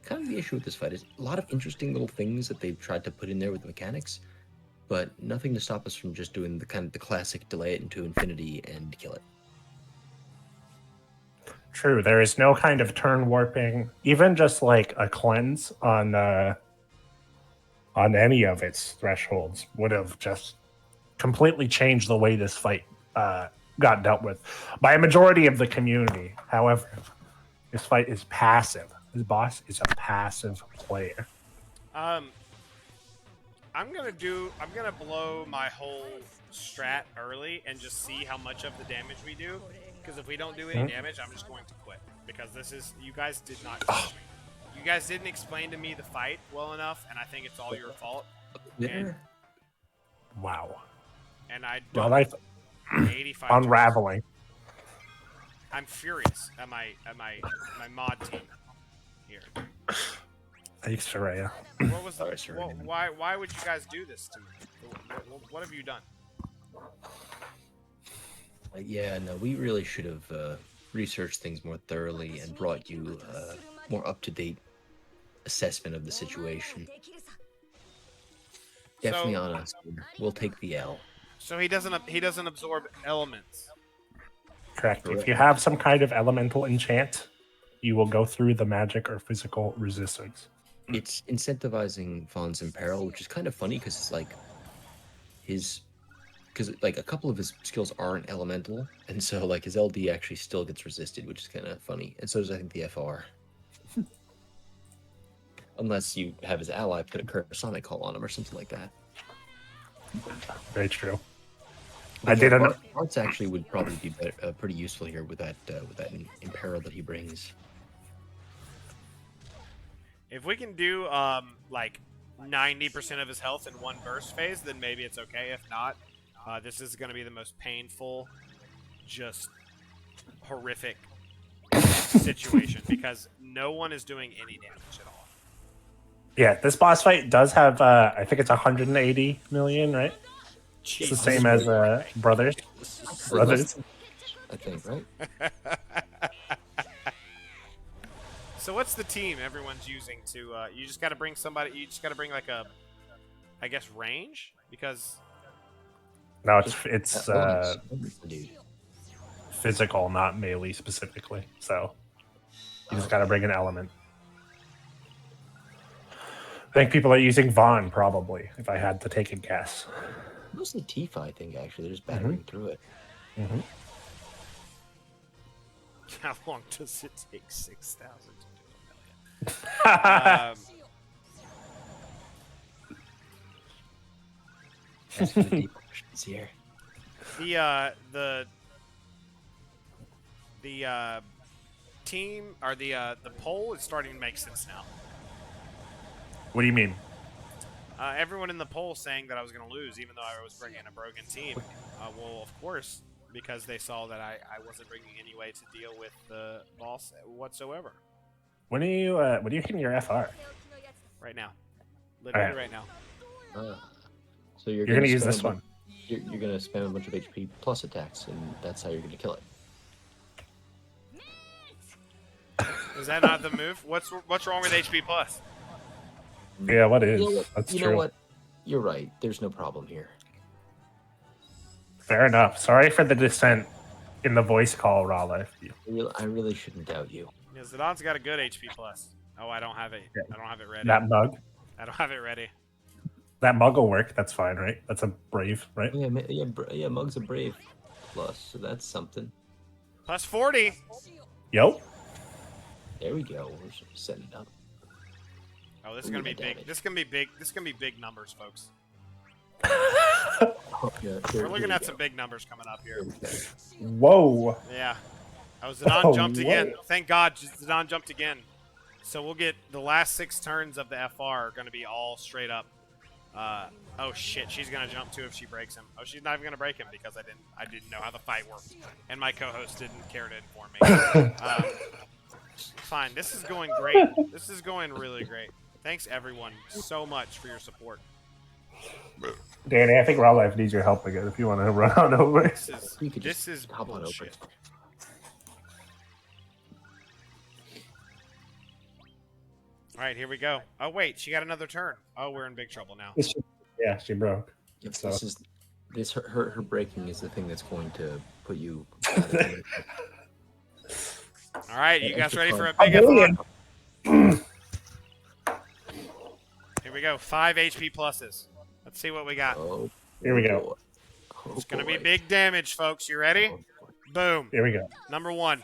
kind of the issue with this fight. Is a lot of interesting little things that they've tried to put in there with the mechanics, but nothing to stop us from just doing the kind of the classic delay it into infinity and kill it. True, there is no kind of turn warping, even just like a cleanse on any of its thresholds would have just completely changed the way this fight got dealt with by a majority of the community. However, this fight is passive. This boss is a passive player. I'm gonna blow my whole strat early and just see how much of the damage we do. Because if we don't do any damage, I'm just going to quit. Because this is, you guys did not touch me. You guys didn't explain to me the fight well enough, and I think it's all your fault. There. Wow. And I Raw don't. life 85 turns. unraveling. I'm furious at my mod team here. Thanks, Soraya. What was the, Sorry, Serena. why would you guys do this to me? What have you done? Yeah, no, we really should have researched things more thoroughly and brought you a more up-to-date assessment of the situation. Definitely on us. We'll take the L. So he doesn't absorb elements. Correct. If you have some kind of elemental enchant, you will go through the magic or physical resistance. It's incentivizing Vaughn's in peril, which is kind of funny because it's like because a couple of his skills aren't elemental, and so like his LD actually still gets resisted, which is kind of funny. And so does I think the FR. Unless you have his ally put a Cursonic Call on him or something like that. Very true. But I didn't. Arts actually would probably be pretty useful here with that imperil that he brings. If we can do like 90% of his health in one burst phase, then maybe it's okay. If not, this is going to be the most painful, just horrific situation because no one is doing any damage at all. Yeah, this boss fight does have, I think it's 180 million, right? It's the same as Brothers. Brothers. I think, right? So what's the team everyone's using to? You just got to bring somebody. You just got to bring like a, I guess, range because. No, it's Dude. physical, not melee specifically. So you just got to bring an element. I think people are using Vaan probably. If I had to take a guess. Mostly Tifa, I think. Actually, they're just battering through it. Mm-hmm. How long does it take 6,000 to do a million? That's for the deep questions here. The team or the poll is starting to make sense now. What do you mean? Everyone in the poll saying that I was going to lose, even though I was bringing a broken team. Well, of course, because they saw that I wasn't bringing any way to deal with the boss whatsoever. When are you hitting your FR? Right now, literally Alright. right now. So you're You're gonna use spam this a bu- one. You're gonna spam a bunch of HP plus attacks, and that's how you're gonna kill it. Is that not the move? What's wrong with HP plus? Yeah, what is? You know what? That's You true. know what? You're right. There's no problem here. Fair enough. Sorry for the dissent in the voice call, Raw Life. I really shouldn't doubt you. Yeah, Zidon's got a good HP plus. Oh, I don't have it. I don't have it ready. That mug. I don't have it ready. That mug will work. That's fine, right? That's a brave, right? Yeah. Mug's a brave plus, so that's something. Plus 40. Yo. There we go. We're setting it up. Oh, this is gonna be Ooh, big. damage. This is gonna be big. This is gonna be big numbers, folks. Oh, yeah, We're looking at some big numbers coming up here. Whoa. Yeah. Oh, Zidane Oh, jumped again. whoa. Thank God, Zidane jumped again. So we'll get the last 6 turns of the FR are gonna be all straight up. Oh shit, she's gonna jump too if she breaks him. Oh, she's not even gonna break him because I didn't know how the fight worked, and my co-host didn't care to inform me. Fine, this is going great. This is going really great. Thanks everyone so much for your support. Danny, I think Raw Life needs your help again if you want to run on over. You could This just is hop on over. bullshit. All right, here we go. Oh wait, she got another turn. Oh, we're in big trouble now. Yeah, she broke. Yep, So- her breaking is the thing that's going to put you. out of it. All right, you guys ready for a A big FR? billion. Here we go. 5 HP pluses. Let's see what we got. Oh, Here we go. boy. Oh, It's gonna be boy. big damage, folks. You ready? Oh, boy. Boom. Here we go. Number 1.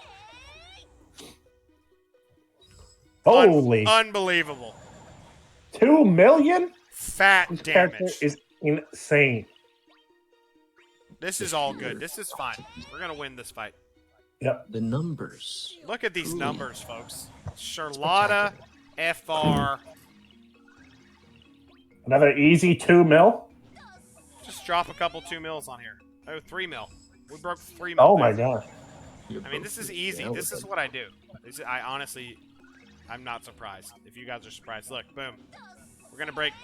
Holy Unbelievable. 2 million? Fat This character damage. is insane. This is all good. This is fine. We're gonna win this fight. Yep. The numbers. Look at these Ooh. numbers, folks. Charlotta, FR. Another easy 2 mil. Just drop a couple 2 mils on here. Oh, 3 mil. We broke 3 mil. Oh my there. gosh. I mean, this is easy. This is what I do. I honestly, I'm not surprised. If you guys are surprised, look, boom. We're gonna break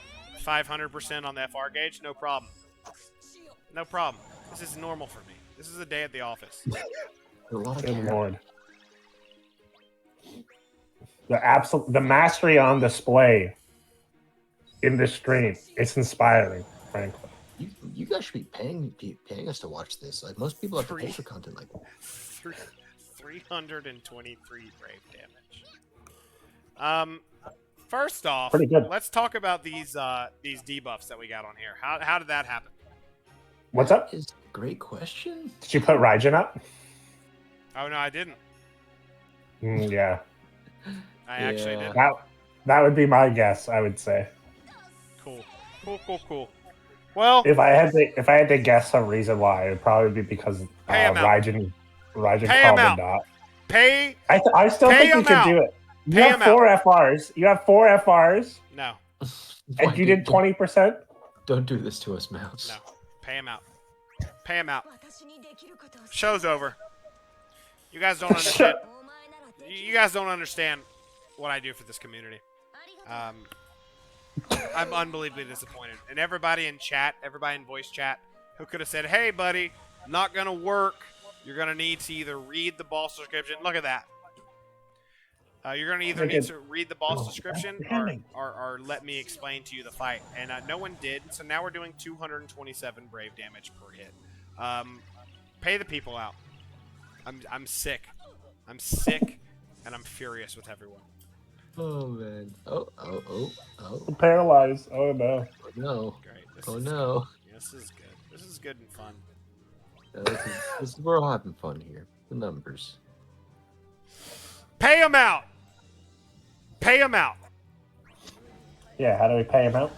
500% on the FR gauge. No problem. No problem. This is normal for me. This is a day at the office. Good lord. The mastery on display in this stream. It's inspiring, frankly. You guys should be paying us to watch this. Like most people have to pay for content like that. 323 brave damage. First off, Pretty good. let's talk about these debuffs that we got on here. How did that happen? What's up? That is a great question. Did you put Raijin up? Oh no, I didn't. Yeah. I actually didn't. That would be my guess, I would say. Cool. Well, If I had to guess a reason why, it would probably be because Pay him out. Raijin Pay him called out. a dot. pay. I still Pay think you him can out. do it. You Pay have him out. 4 FRs. You have 4 FRs, No, and you did 20%. Don't do this to us, Mouse. no. Pay him out. Pay him out. Show's over. You guys don't understand. You guys don't understand what I do for this community. I'm unbelievably disappointed. And everybody in chat, everybody in voice chat, who could have said, "Hey, buddy, not gonna work. You're gonna need to either read the boss description." Look at that. You're gonna either need to read the boss description or let me explain to you the fight. And no one did. So now we're doing 227 brave damage per hit. Pay the people out. I'm sick. I'm sick, and I'm furious with everyone. Oh man. Oh. I'm paralyzed. Oh no. Oh no. Great. No. This is good. This is good and fun. This is we're all having fun here. The numbers. Pay him out. Pay him out. Yeah, how do we pay him out?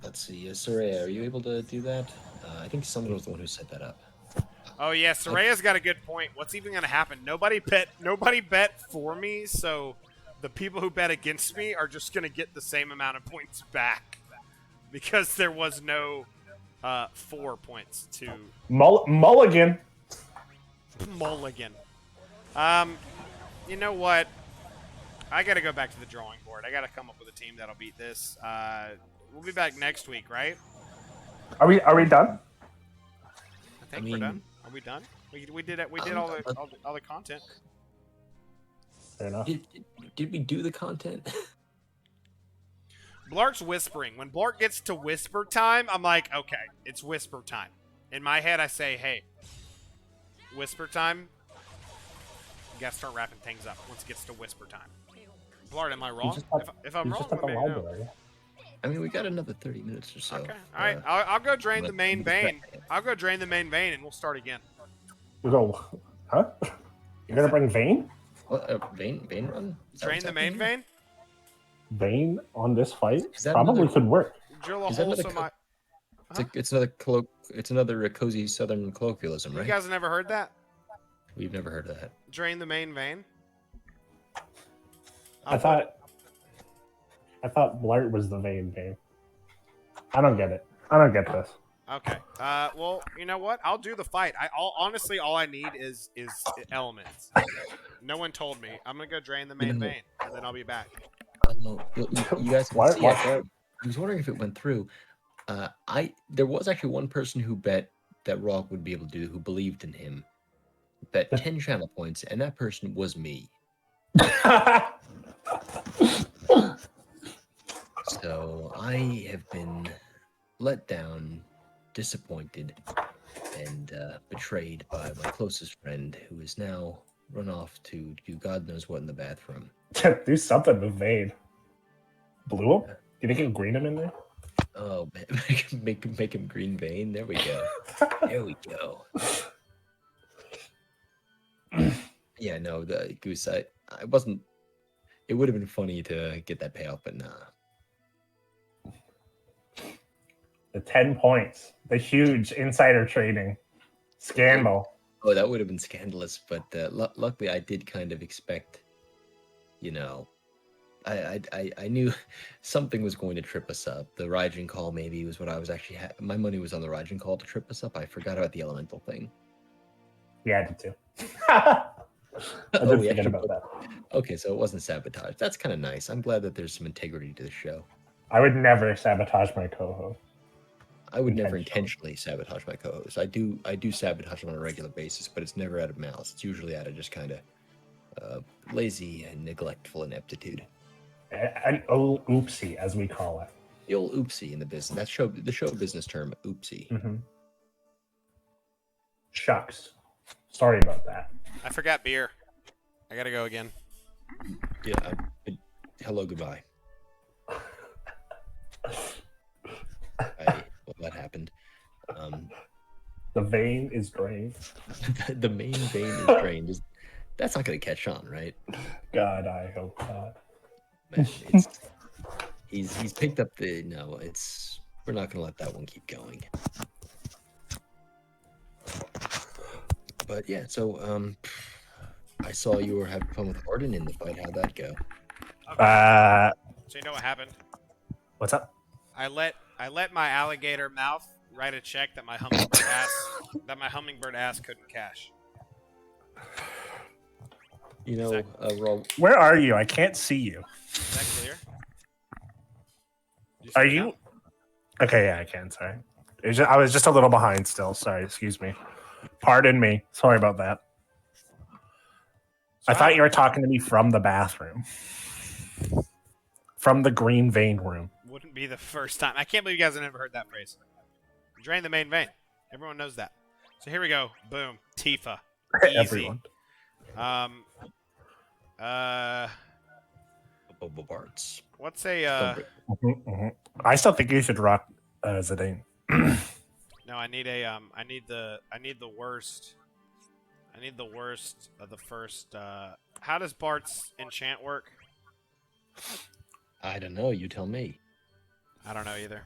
Let's see. Soraya, are you able to do that? I think someone was the one who set that up. Oh yeah, Soraya's got a good point. What's even gonna happen? Nobody bet for me, so the people who bet against me are just gonna get the same amount of points back because there was no 4 points to Mulligan. Mulligan. You know what? I gotta go back to the drawing board. I gotta come up with a team that'll beat this. We'll be back next week, right? Are we done? I think we're done. Are we done? We did it. We did all the content. Fair enough. Did we do the content? Bl'Art's whispering. When Bl'Art gets to whisper time, I'm like, okay, it's whisper time. In my head, I say, hey, whisper time. You gotta start wrapping things up once it gets to whisper time. Bl'Art, am I wrong? If I'm wrong, let me know. I mean, we got another 30 minutes or so. Okay. All right. I'll go drain the main vein. I'll go drain the main vein, and we'll start again. You go, huh? You're gonna bring Vayne? What, Vein run? Drain the main vein? Vayne on this fight? Is that Probably another- could work. Drill a Is that hole another so my... It's another cozy southern colloquialism, You right? guys have never heard that? We've never heard of that. Drain the main vein? I thought Bl'Art was the Vayne. I don't get it. I don't get this. Okay. Well, you know what? I'll do the fight. Honestly, all I need is elements. No one told me. I'm gonna go drain the main vein, and then I'll be back. You guys can see I was wondering if it went through. There was actually one person who bet that Rock would be able to do, who believed in him. Bet 10 channel points, and that person was me. So I have been let down, disappointed, and betrayed by my closest friend, who is now run off to do God knows what in the bathroom. Do something with Vayne. Blue him? You think you can green him in there? Oh, man. make him green vein. There we go. There we go. Yeah, no, the Goose, I wasn't. It would have been funny to get that payoff, but nah. The 10 points. The huge insider trading scandal. Oh, that would have been scandalous. But luckily, I did kind of expect, I knew something was going to trip us up. The Raijin call maybe was what I was actually. My money was on the Raijin call to trip us up. I forgot about the elemental thing. Yeah, I did too. I did we forget actually about that. Okay, so it wasn't sabotage. That's kind of nice. I'm glad that there's some integrity to the show. I would never sabotage my co-host. I would never intentionally sabotage my co-host. I do sabotage them on a regular basis, but it's never out of malice. It's usually out of just kind of lazy and neglectful ineptitude. An oopsie, as we call it. The old oopsie in the business. That's the show business term, oopsie. Mm-hmm. Shucks. Sorry about that. I forgot beer. I gotta go again. Yeah. Hello, goodbye. Well, that happened. The vein is drained. The main vein is drained. That's not going to catch on, right? God, I hope not. Man, he's picked up the no. We're not going to let that one keep going. But yeah, so I saw you were having fun with Arden in the fight. How'd that go? Okay. So you know what happened? What's up? I let my alligator mouth write a check that my hummingbird ass couldn't cash. Roll. Where are you? I can't see you. Is that clear? Are you? Okay, yeah, I can. Sorry. I was just a little behind still. Sorry, excuse me. Pardon me. Sorry about that. I thought you were talking to me from the bathroom. From the green vein room. Wouldn't be the first time. I can't believe you guys have never heard that phrase. Drain the main vein. Everyone knows that. So here we go. Boom. Tifa. Easy. Everyone. Barts. What's a I still think you should rock Zidane. No, I need the worst. I need the worst of the first. How does Bart's enchant work? I don't know. You tell me. I don't know either.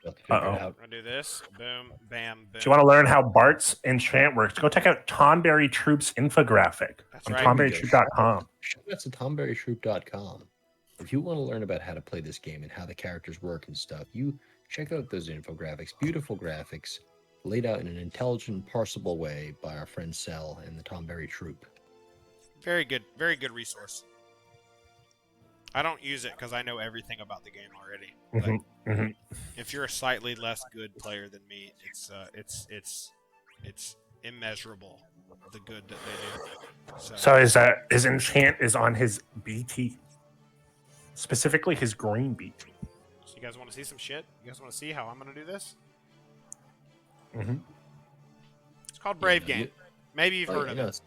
Uh-oh. I'm gonna do this. Boom, bam, boom. If you want to learn how Bart's enchant works, go check out Tonberry Troop's infographic on right. tonberrytroop.com. That's at tonberrytroop.com. If you want to learn about how to play this game and how the characters work and stuff, you check out those infographics. Beautiful graphics laid out in an intelligent, parsable way by our friend Cell and the Tonberry Troop. Very good resource. I don't use it because I know everything about the game already. If you're a slightly less good player than me, it's immeasurable the good that they do. So is that his enchant is on his BT, specifically his green BT. So you guys want to see some shit? You guys want to see how I'm gonna do this? It's called Brave Game. Maybe you've heard of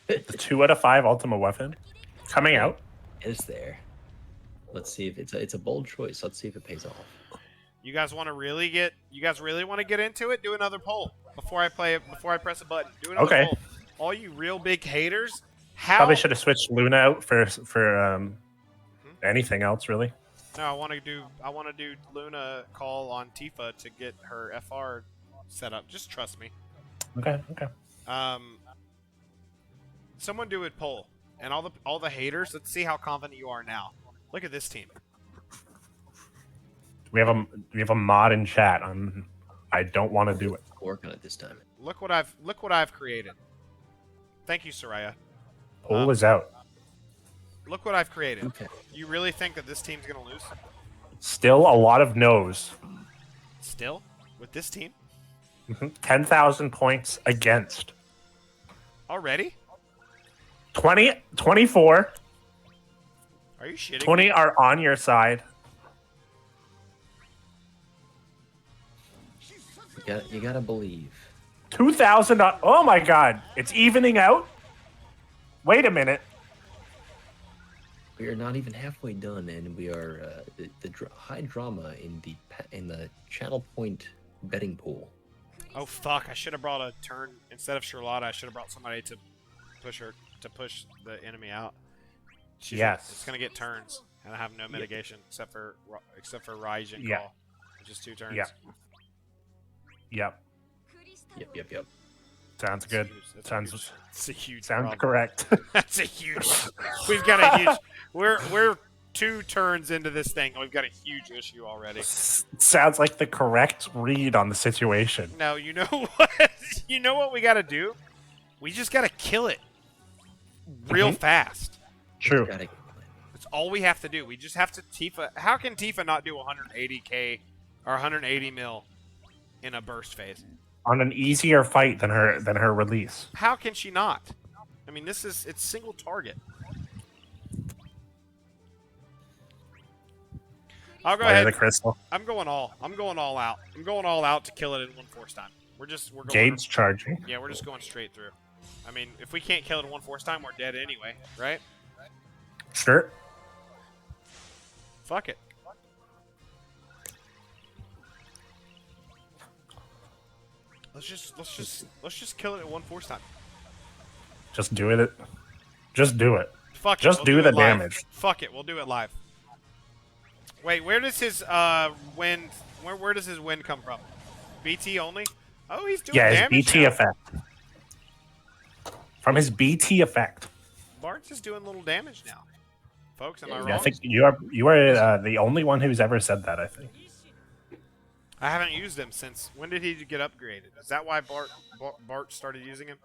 it. The 2 out of 5 Ultimate Weapon coming out. Is there? Let's see if it's a bold choice. Let's see if it pays off. You guys really want to get into it? Do another poll before I press a button. Do another poll. All you real big haters, probably should have switched Luna out for anything else really. No, I want to do Luna call on Tifa to get her FR set up. Just trust me. Okay. Someone do a poll. And all the haters, let's see how confident you are now. Look at this team. We have a mod in chat. I don't want to do it. Work on it this time. Look what I've created. Thank you, Soraya. Poll is out. Look what I've created. Okay. You really think that this team's gonna lose? Still a lot of no's. Still? With this team? 10,000 points against. Already? 24. Are you shitting 20 me? are on your side. You gotta believe. 2,000. Oh my God! It's evening out. Wait a minute. We are not even halfway done, and we are high drama in the Channel Point betting pool. Oh fuck! I should have brought a turn instead of Charlotte. I should have brought somebody to push the enemy out. It's gonna get turns, and I have no mitigation except for Raijin call, which is 2 turns. Yep. Yep. Sounds good. That's a huge Sounds problem. correct. That's a huge. We've got a huge. We're 2 turns into this thing. And we've got a huge issue already. Sounds like the correct read on the situation. No, you know what? You know what we got to do? We just got to kill it real fast. True. Gotta- That's all we have to do. We just have to Tifa. How can Tifa not do 180k or 180 mil in a burst phase? On an easier fight than her release. How can she not? I mean, it's single target. I'll go ahead. The crystal. I'm going all out. I'm going all out to kill it in 1 force time. We're going. Gage charging. Yeah, we're just going straight through. I mean, if we can't kill it in 1 force time, we're dead anyway, right? Sure. Fuck it. Let's just kill it at 1 force time. Just do it. Just do it. Fuck it. Just we'll do the it live. damage. Fuck it. We'll do it live. Wait, where does his wind? Where does his wind come from? BT only? Oh, he's doing Yeah, his damage BT now. effect. From his BT effect. Bart's is doing little damage now. Folks, am I Yeah, wrong? Yeah, I think you are the only one who's ever said that. I think. I haven't used him since. When did he get upgraded? Is that why Bart started using him?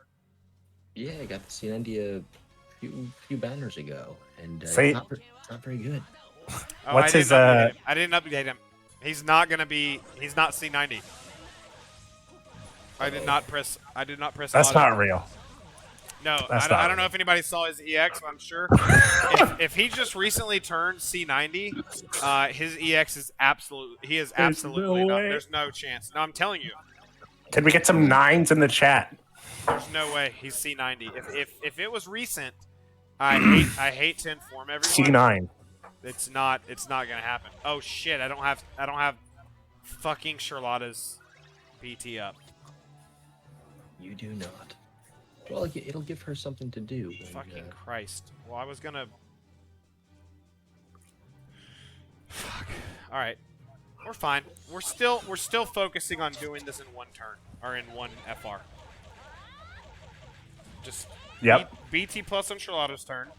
Yeah, I got the C90 a few banners ago, and Say- it's not very good. Oh, What's his, I didn't update him. He's not C90. I did not press. That's auto. not real. No, That's I not don't know real. if anybody saw his EX, but I'm sure if he just recently turned C90, his EX is absolutely. He is absolutely no not. way. There's no chance. No, I'm telling you, Can we get some 9s in the chat? there's no way he's C90. If it was recent, I hate to inform everyone. C9. It's not gonna happen. Oh shit! I don't have fucking Charlotta's BT up. You do not. Well, it'll give her something to do. and, Fucking Christ. Well, I was gonna. Fuck. All right. We're fine. We're still focusing on doing this in 1 turn or in 1 FR. Just Yep. BT plus on Charlotta's turn.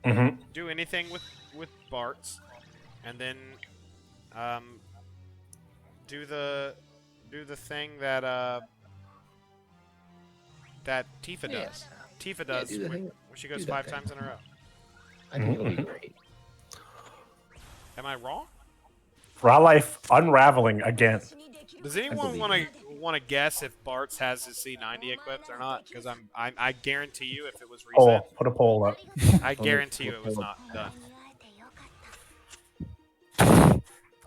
Mm-hmm. Do anything with Bart's, and then do the thing that that Tifa Yeah. does. Tifa does do the when thing- she goes do that 5 thing. times in a row. I think it'll be great. Am I wrong? Raw life unraveling again. Does anyone believe want to guess if Bart's has his C90 equipped or not? Because I guarantee you, if it was Poll. recent, Put a poll up. I guarantee you it was not done.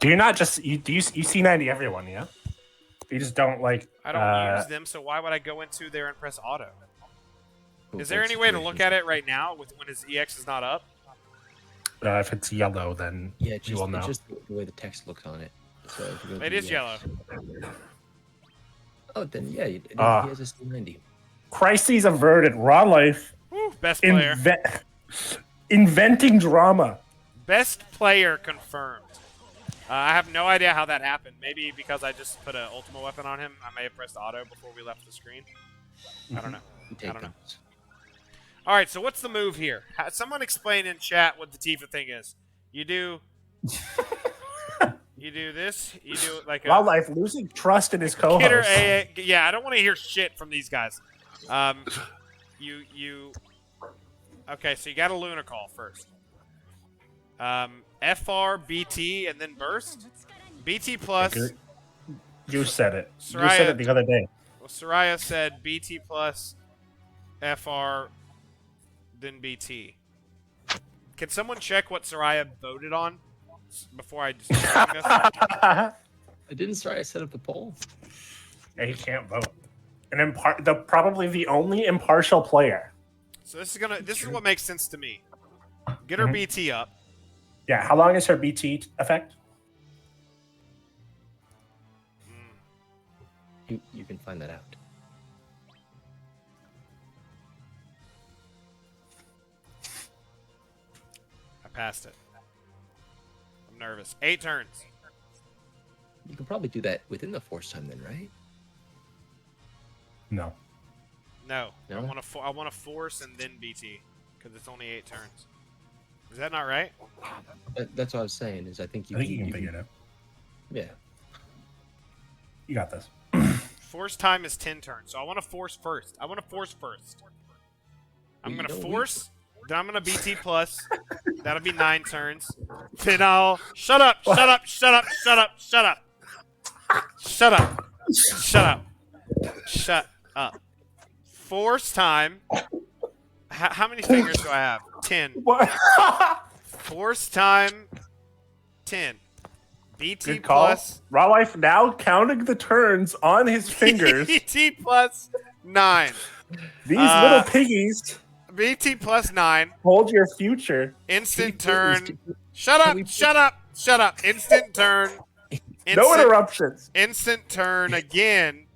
Do you not just you see 90 everyone? Yeah. You just don't like. I don't use them, so why would I go into there and press auto? Is there any way to look at it right now with when his EX is not up? If it's yellow, then Yeah, it's you just, will know. it's just the way the text looks on it. So if you go It to is the, yellow. Oh, then yeah, he Ah. has a C90. Crises averted. Raw life. Woo, best player. Inventing drama. Best player confirmed. I have no idea how that happened. Maybe because I just put an ultimate weapon on him. I may have pressed auto before we left the screen. I don't know. You take I don't know. those. All right, so what's the move here? Someone explain in chat what the Tifa thing is. You do this. You do like a Raw life losing trust in his co-host. Kidder AA. Yeah, I don't want to hear shit from these guys. You. Okay, so you got a Luna call first. FR, BT, and then burst. BT plus. You said it. You Soraya- said it the other day. Well, Soraya said BT plus, FR, then BT. Can someone check what Soraya voted on before I just start this? I didn't sorry I set up the poll. Yeah, he can't vote. Probably the only impartial player. So this is what makes sense to me. Get her BT up. Yeah, how long is her BT effect? You can find that out. I passed it. I'm nervous. 8 turns. You can probably do that within the force time then, right? No. No. No? I want to force and then BT because it's only 8 turns. Is that not right? That's what I was saying. Is I think you I think can, you can figure it out. Yeah. You got this. Force time is 10 turns, so I want to force first. I'm going to force, then I'm going to BT plus. That'll be 9 turns. Then I'll... Shut up! Force time. How many fingers do I have? 10. What? Force time, 10. BT Good call. plus... Raw Life now counting the turns on his fingers. BT plus 9. These little piggies BT plus 9. hold your future. Instant turn. Shut up! Instant turn. No interruptions. Instant turn again.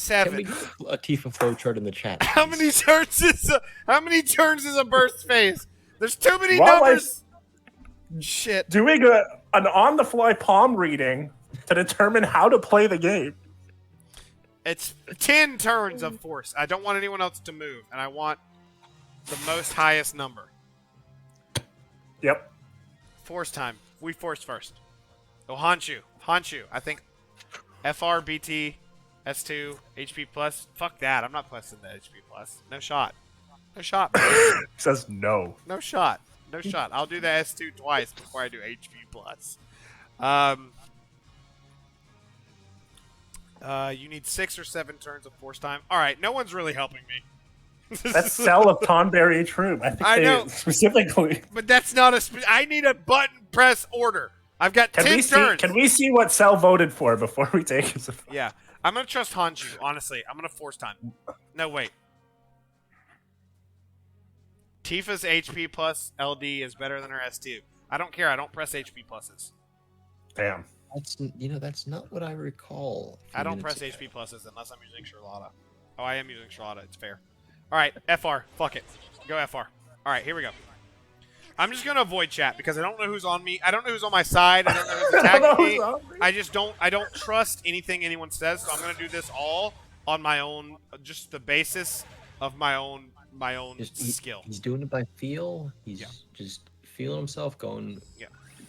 Can we 7. get a Tifa flow chart in the chat? How many turns is a burst phase? There's too many Raw numbers. Shit. Doing an on-the-fly palm reading to determine how to play the game. It's 10 turns of force. I don't want anyone else to move, and I want the most highest number. Yep. Force time. We force first. Oh, Honshu. I think FR, BT, S2, HP plus. Fuck that. I'm not pressing the HP plus. No shot. Man. Says no. No shot. I'll do the S2 twice before I do HP plus. You need 6 or 7 turns of force time. All right, no one's really helping me. That's Cell of Tonberry Troop. I think I they know. specifically. But that's not I need a button press order. I've got 10 turns. Can we see what Cell voted for before we take his? Yeah, I'm gonna trust Honshu. Honestly, I'm gonna force time. No, wait. Tifa's HP plus LD is better than her S2. I don't care. I don't press HP pluses. Damn. That's not what I recall. I don't press HP pluses unless I'm using Charlotta. Oh, I am using Charlotta. It's fair. All right, FR. Fuck it. Go FR. All right, here we go. I'm just gonna avoid chat because I don't know who's on me. I don't know who's on my side. I don't know who's attacking me. I don't trust anything anyone says. So I'm gonna do this all on my own, just the basis of my own skill. He's doing it by feel. He's just feeling himself, going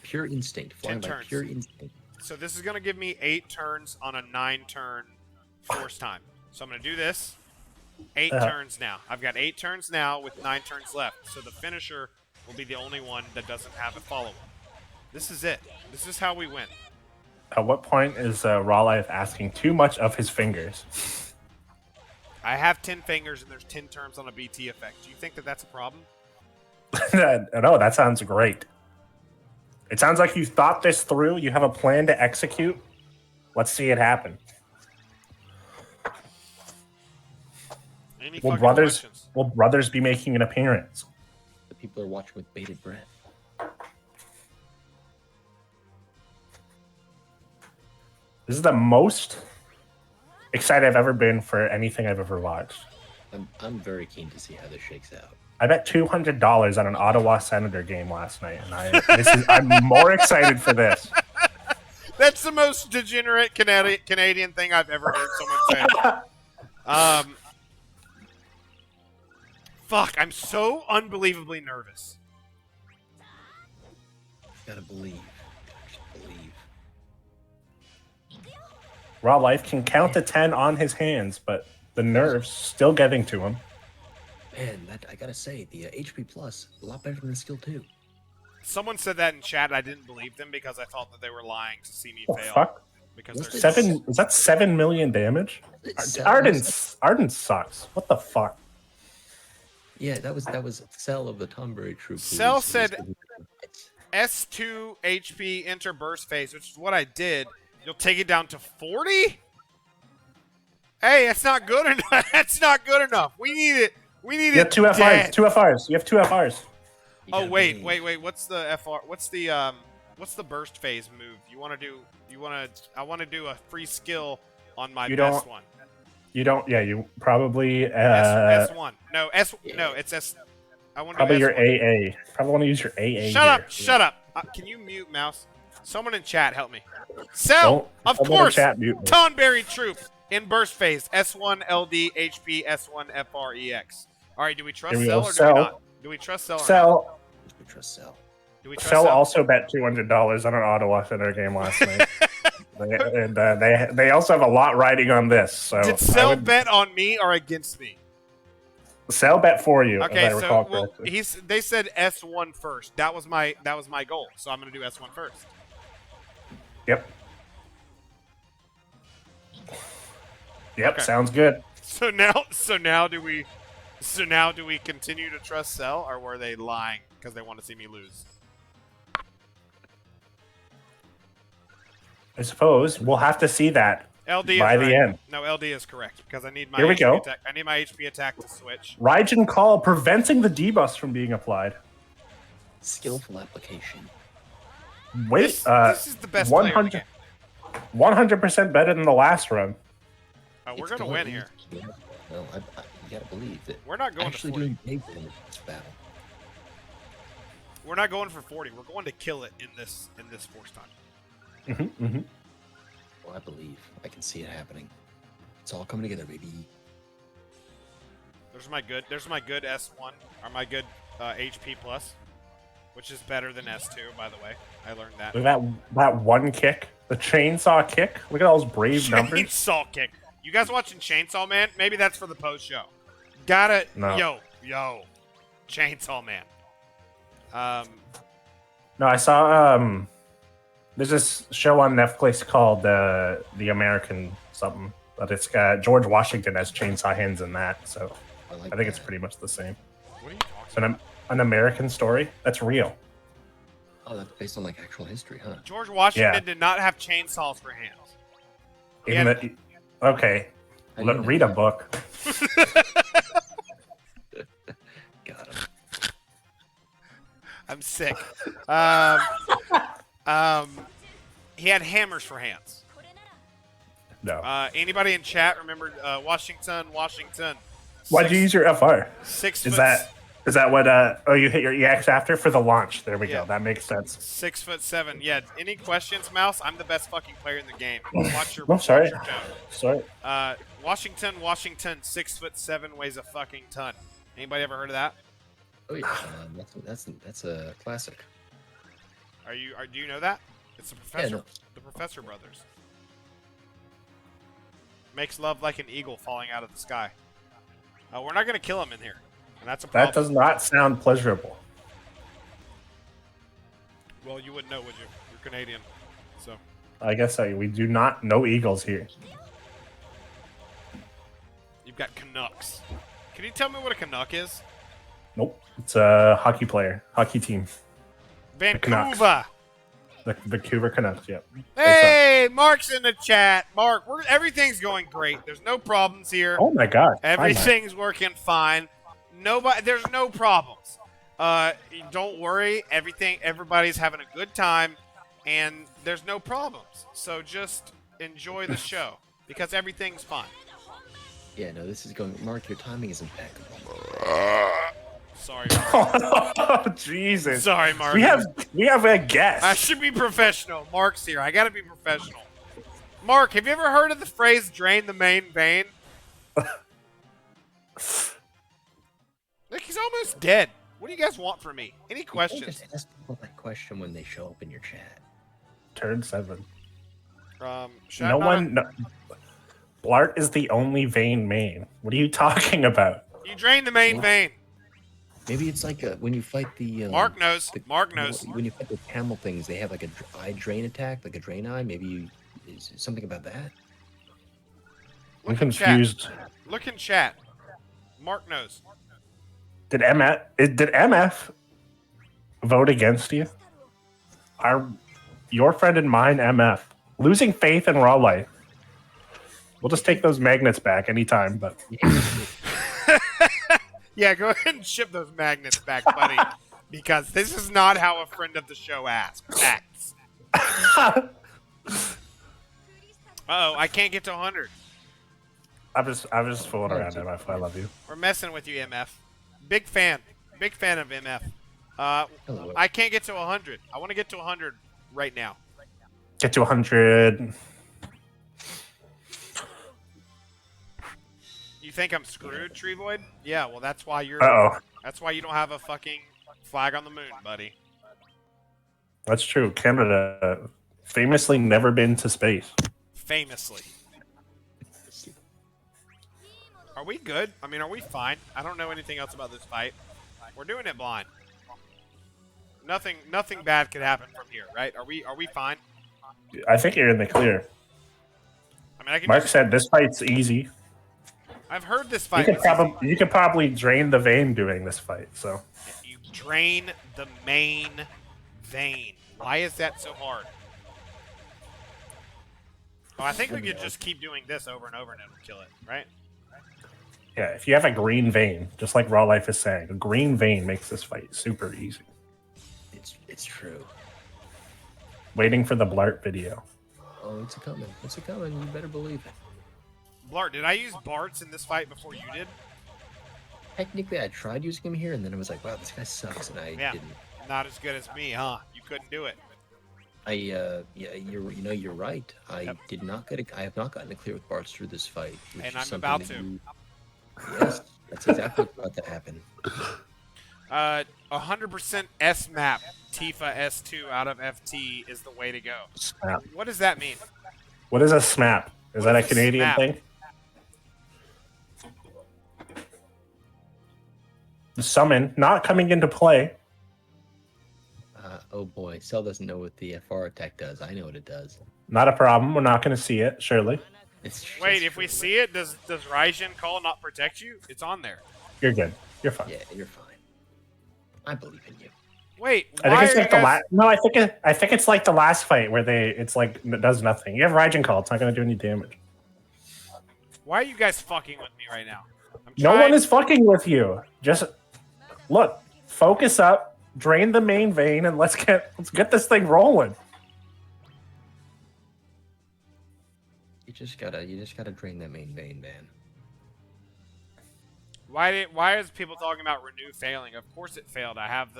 pure instinct, flying by pure instinct. So this is gonna give me 8 turns on a 9-turn force time. So I'm gonna do this. 8 turns now. I've got 8 turns now with 9 turns left. So the finisher will be the only one that doesn't have a follow-up. This is it. This is how we win. At what point is Raw Life asking too much of his fingers? I have 10 fingers and there's 10 turns on a BT effect. Do you think that that's a problem? No, that sounds great. It sounds like you thought this through. You have a plan to execute. Let's see it happen. Will brothers be making an appearance? The people are watching with bated breath. This is the most excited I've ever been for anything I've ever watched. I'm very keen to see how this shakes out. I bet $200 on an Ottawa Senator game last night, and I'm more excited for this. That's the most degenerate Canadian thing I've ever heard someone say. Fuck, I'm so unbelievably nervous. Gotta believe. Just believe. Raw Life can count to 10 on his hands, but the nerves still getting to him. Man, I gotta say, the HP plus, a lot better than the skill 2. Someone said that in chat. I didn't believe them because I thought that they were lying to see me fail. Fuck? Because Is that 7 million damage? Arden sucks. What the fuck? Yeah, that was Cell of the Tonberry Troop. Cell said S2 HP enter burst phase, which is what I did. You'll take it down to 40? Hey, that's not good enough. That's not good enough. We need it. We need it. You have 2 FRs. Dead. 2 FRs. You have 2 FRs. Oh wait. What's the FR? What's the burst phase move? I want to do a free skill on my best one. You don't. Yeah, you probably S1. No, it's S. I want to probably do your S1. AA. Probably want to use your AA. Shut up. Can you mute mouse? Someone in chat help me. Cell, of course. Tonberry Troop. In burst phase, S1 LD HP S1 FREX. All right, do we trust Here we sell go. or do Sell. we not? Do we trust sell or not? Sell. We trust Cell. Do we trust Sell sell? also bet $200 on an Ottawa Center game last night. They also have a lot riding on this. So Did sell bet on me or against me? Sell bet for you. Okay, if I so recall well, correctly. they said S1 first. That was my goal. So I'm gonna do S1 first. Yep. Yep. Okay. Sounds good. So now do we continue to trust sell, or were they lying because they want to see me lose? I suppose we'll have to see that LD by is the right. end. No, LD is correct because I need my Here we HP go. attack. I need my HP attack to switch. Raijin Call preventing the debuffs from being applied. Skillful application. Wait, This is the best player in the game. 100% better than the last run. We're It's gonna going win to- here. Yeah, no, you gotta believe that. We're not going Actually to 40. doing big in this battle. We're not going for 40. We're going to kill it in this force time. Well, I believe. I can see it happening. It's all coming together, baby. There's my good S1 or my good HP plus, which is better than S2, by the way. I learned that. Look at that one kick, the chainsaw kick. Look at all those brave numbers. Chainsaw kick. You guys watching Chainsaw Man? Maybe that's for the post show. Gotta No. yo, Chainsaw Man. No, I saw there's this show on Netflix called The American something, but it's got George Washington as Chainsaw Hands in that, so I think it's pretty much the same. What are you talking It's an American story that's real. Oh, that's based on like actual history, huh? George Washington Yeah. did not have chainsaws for hands. Even Yeah. okay, I didn't read know a that. book. Got him. I'm sick. He had hammers for hands. No. Anybody in chat remember Washington? Why'd you use your FR? 6 Is foot that what? Oh, you hit your EX after for the launch. There we Yeah. go. That makes sense. 6'7". Yeah. Any questions, Mouse? I'm the best fucking player in the game. Watch your. Oh, sorry. Watch your tone. Sorry. Washington, 6'7", weighs a fucking ton. Anybody ever heard of that? Oh yeah, that's a classic. Do you know that? It's the professor, no. the Professor Brothers. Makes love like an eagle falling out of the sky. We're not gonna kill him in here, and that's a problem. That does not sound pleasurable. Well, you wouldn't know, would you? You're Canadian, so. I guess we do not know Eagles here. You've got Canucks. Can you tell me what a Canuck is? Nope. It's a hockey player, hockey team. Canucks. Vancouver. The Vancouver Canucks, yep. Hey, Mark's in the chat. Mark, everything's going great. There's no problems here. Oh my god. Everything's working fine. There's no problems. Don't worry. Everybody's having a good time, and there's no problems. So just enjoy the show because everything's fine. Yeah, no, this is going. Mark, your timing is impeccable. Sorry. Oh, Jesus. Sorry, Mark. We have a guest. I should be professional. Mark's here. I gotta be professional. Mark, have you ever heard of the phrase "drain the main vein"? Look, he's almost dead. What do you guys want from me? Any You can't questions? just ask people that question when they show up in your chat. Turn 7. Should I No not- one. No, Bl'Art is the only Vayne main. What are you talking about? You drain the main What? vein. Maybe it's like when you fight the. Mark knows. the- Mark knows. When you fight the camel things, they have like a eye drain attack, like a drain eye. Maybe is it something about that. I'm Look in chat. confused. Look in chat. Mark knows. Did MF vote against you? Your friend and mine, MF, losing faith in raw life. We'll just take those magnets back anytime, but Yeah, go ahead and ship those magnets back, buddy. Because this is not how a friend of the show acts. Uh-oh, I can't get to 100. I'm just fooling around, MF. I love you. We're messing with you, MF. Big fan. Big fan of MF. Hello. I can't get to 100. I want to get to 100 right now. Get to 100. You think I'm screwed, Tree Void? Yeah, well, that's why you're. Uh-oh. That's why you don't have a fucking flag on the moon, buddy. That's true. Canada famously never been to space. Famously. Are we good? I mean, are we fine? I don't know anything else about this fight. We're doing it blind. Nothing bad could happen from here, right? Are we fine? I think you're in the clear. I mean, I can. Mark just, said this fight's easy. I've heard this You fight. could was easy. probably drain the vein doing this fight. So You drain the main vein. Why is that so hard? Oh, I think we could just keep doing this over and over and it'll kill it, right? yeah, if you have a green vein, just like Raw Life is saying, a green vein makes this fight super easy. It's true. Waiting for the Blart video. Oh, it's a coming. It's a coming. You better believe it. Blart, did I use Bart's in this fight before you did? Technically, I tried using him here, and then I was like, "Wow, this guy sucks," and I Yeah. didn't. Not as good as me, huh? You couldn't do it. Yeah, you're right. I Yep. did not get. I have not gotten a clear with Bart's through this fight. Which And is I'm something about that to. Yes, that's exactly what's about to happen. 100% S map Tifa S2 out of FT is the way to go. Snap. What does that mean? What is a smap? Is What that a is a Canadian smap? thing? The summon not coming into play. Oh boy, Cell doesn't know what the FR attack does. I know what it does. Not a problem. We're not going to see it, surely. Wait, if we see it, does Raijin call not protect you? It's on there. You're good. You're fine. Yeah, you're fine. I believe in you. Wait, I why think it's are you like the guys... last. No, I think it's like the last fight where it's like it does nothing. You have Raijin call. It's not going to do any damage. Why are you guys fucking with me right now? I'm No trying- one is fucking with you. Just look, focus up, drain the main vein, and let's get this thing rolling. You just gotta drain that main vein, man. Why is people talking about Renew failing? Of course it failed. I've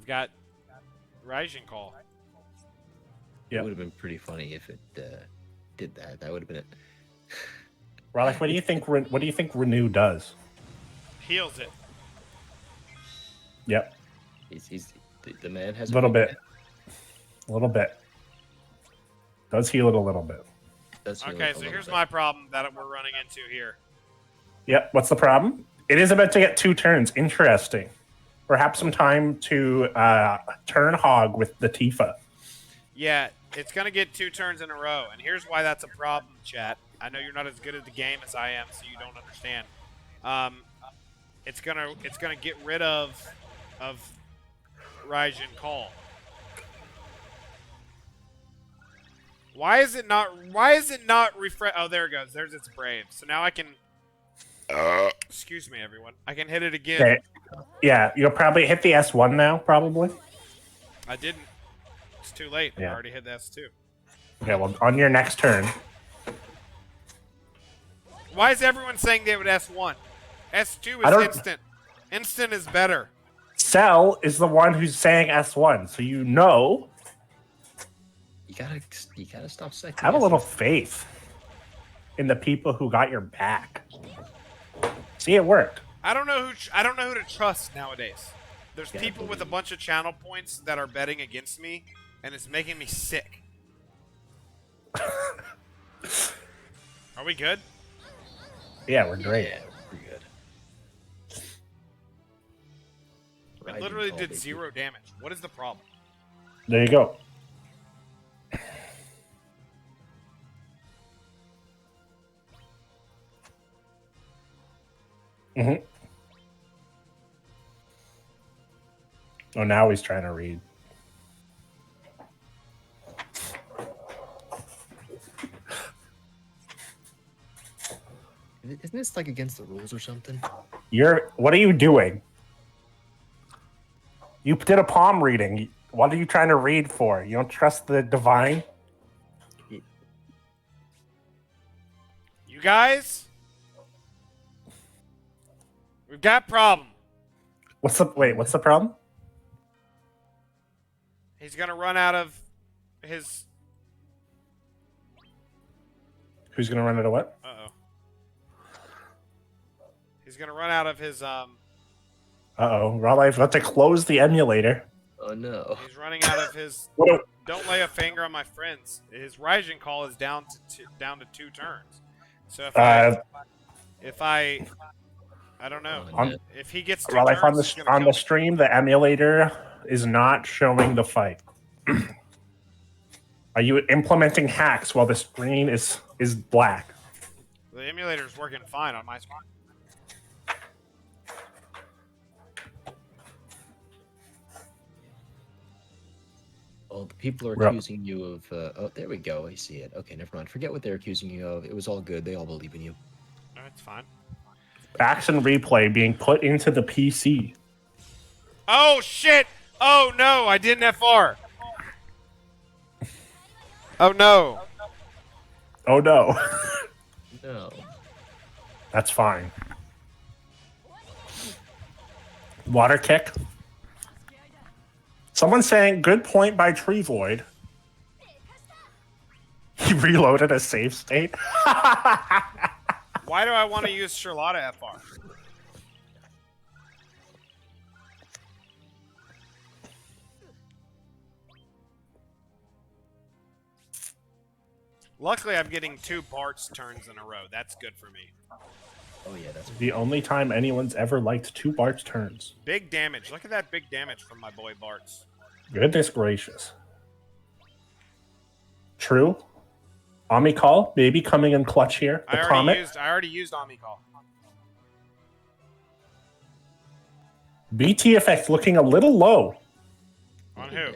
got Raijin call. Yep. It would have been pretty funny if it did that. That would have been it. Rollick, what do you think? What do you think Renew does? Heals it. Yep, The man has a little bit. Does heal it a little bit. Okay, so here's my problem that we're running into here. Yep. What's the problem? It is about to get 2 turns. Interesting. Perhaps some time to turn hog with the Tifa. Yeah, it's gonna get 2 turns in a row, and here's why that's a problem, chat. I know you're not as good at the game as I am, so you don't understand. It's gonna get rid of Raijin call. Why is it not refresh? Oh, there it goes. There's its brave. So now I can. Excuse me, everyone. I can hit it again. Okay. Yeah, you'll probably hit the S1 now, probably. I didn't. It's too late. I Yeah. already hit the S2. Yeah, well, on your next turn. Why is everyone saying they would S1? S2 I is don't- instant. Instant is better. Cell is the one who's saying S1, so you know. You gotta stop second. Have a little faith in the people who got your back. See, it worked. I don't know who to trust nowadays. There's Yeah, people with a bunch of channel points that are betting against me, and it's making me sick. Are we good? Yeah, we're great. Yeah, we're good. It Raijin literally call, did baby. 0 damage. What is the problem? There you go. Mm-hmm. Oh, now he's trying to read. Isn't this like against the rules or something? What are you doing? You did a palm reading. What are you trying to read for? You don't trust the divine? You guys? We've got problem. What's the problem? He's gonna run out of his Who's gonna run out of what? Uh-oh. He's gonna run out of his Uh-oh. Raw Life got to close the emulator. Oh no. he's running out of his What don't lay a finger on my friends. His Raijin call is down to 2 turns. So if I don't know. Oh, no. If he gets 2 Raw Life turns, he's gonna on kill the me. stream, the emulator is not showing the fight. Are you implementing hacks while the screen is black? The emulator's working fine on my screen. Oh, the people are Right. accusing you of. Oh, there we go. I see it. Okay, never mind. Forget what they're accusing you of. It was all good. They all believe in you. It's fine. Action replay being put into the PC. Oh shit! Oh no, I didn't FR. Oh no. Oh no. No. That's fine. Water kick. Someone's saying, good point by Tree Void. He reloaded a save state. Why do I want to use Charlotta FR? Luckily, I'm getting 2 Bart's turns in a row. That's good for me. Oh yeah, that's. The only time anyone's ever liked 2 Bart's turns. Big damage. Look at that big damage from my boy Bart's. Goodness gracious. True. Ami Call, maybe coming in clutch here. The I Comet. already used Ami Call. BT effect looking a little low. On who?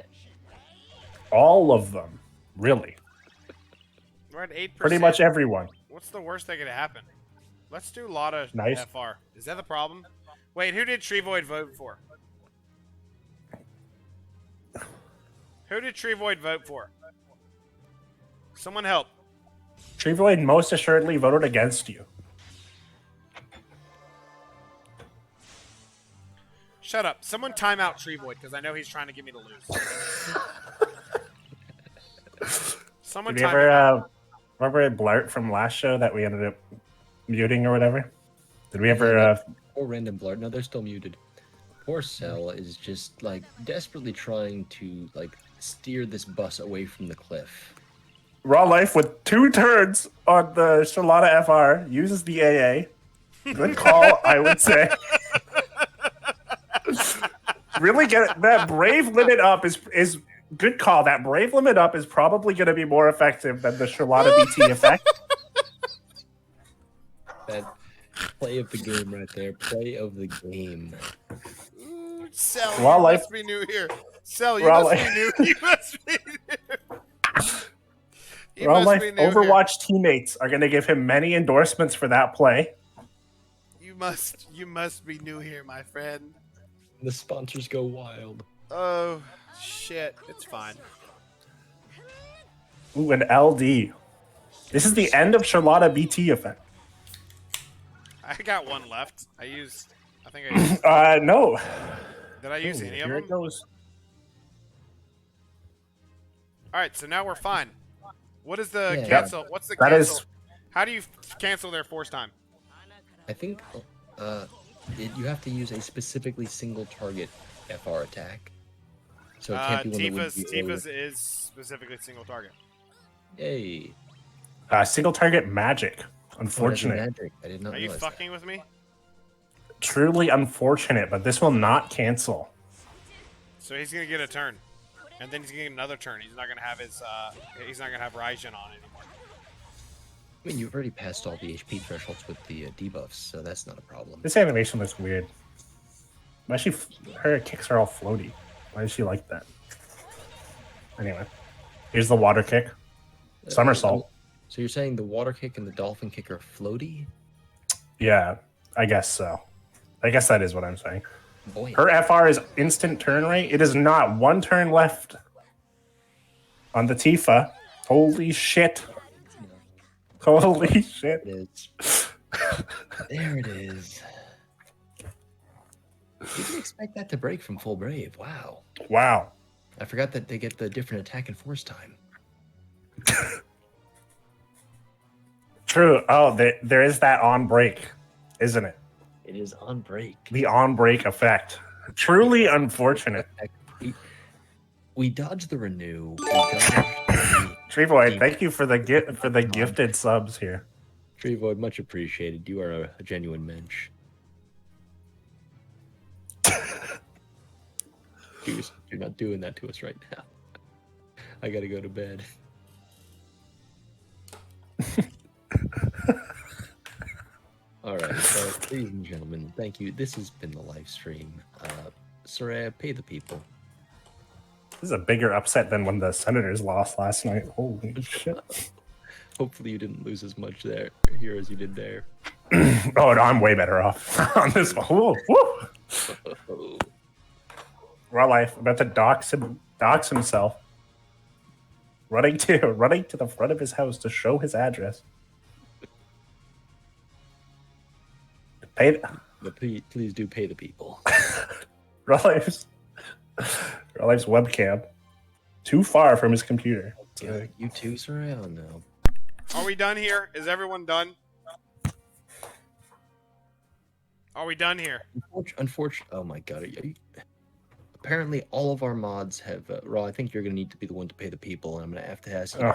All of them. Really. We're at 8%. Pretty much everyone. What's the worst that could happen? Let's do Lotta Nice. FR. Is that the problem? Wait, who did Tree Void vote for? Who did Tree Void vote for? Someone help. Tree Void most assuredly voted against you. Shut up. Someone time out Tree Void because I know he's trying to get me to lose. Someone Did you time him out. ever remember Blart from last show that we ended up muting or whatever? Did we ever Poor random Blart. No, they're still muted. Poor Cell is just like desperately trying to like steer this bus away from the cliff. Raw Life with 2 turns on the Charlotta FR uses the AA. Good call, I would say. Really get that Brave limit up is good call. That Brave limit up is probably going to be more effective than the Charlotta BT effect. That play of the game right there. Play of the game. Cell, Raw you Life- must be new here. Cell, you Raw must Life- be new. You must be new. You Raw must Life be new here. Overwatch teammates are going to give him many endorsements for that play. You must be new here, my friend. The sponsors go wild. Oh shit, it's fine. Ooh, an LD. This is the end of Charlotta BT effect. I got 1 left. I think I used. No. Did I use Ooh, any of here them? it goes. All right, so now we're fine. What is the Yeah. cancel? What's the That cancel? is- How do you cancel their force time? I think you have to use a specifically single target FR attack. So it can't be one that would be Tifa's is specifically single target. Yay. Single target magic. Unfortunate. Magic. I did not Are you realize fucking with me? Truly unfortunate, but this will not cancel. So he's gonna get a turn, and then he's gonna get another turn. He's not gonna have his. He's not gonna have Raijin on anymore. I mean, you've already passed all the HP thresholds with the debuffs, so that's not a problem. This animation looks weird. Why is she? Her kicks are all floaty. Why is she like that? Anyway, here's the water kick. Somersault. So you're saying the water kick and the dolphin kick are floaty? Yeah, I guess so. I guess that is what I'm saying. Boy, Her FR is instant turn rate. It is not 1 turn left on the Tifa. Holy shit. Holy shit. it is. There it is. Didn't expect that to break from full brave. Wow. Wow. I forgot that they get the different attack and force time. True. Oh, there is that on break, isn't it? It is on break. The on break effect. Truly unfortunate. We dodged the renew. We dodged Trevoid, thank you for the gifted subs here. Trevoid, much appreciated. You are a genuine mensch. You're not doing that to us right now. I gotta go to bed. All right, so ladies and gentlemen, thank you. This has been the live stream. Soraya, pay the people. This is a bigger upset than when the Senators lost last night. Holy shit. Hopefully you didn't lose as much here as you did there. Oh, no, I'm way better off on this one. Woo, woo. Raw Life about to dox himself. Running to the front of his house to show his address. Please do pay the people. Raw Life's webcam too far from his computer. Yeah, you too, Soraya? Oh, no. Are we done here? Is everyone done? Are we done here? Unfortunately, oh my god. Apparently, all of our mods have. Raw, I think you're going to need to be the one to pay the people, and I'm going to have to ask you.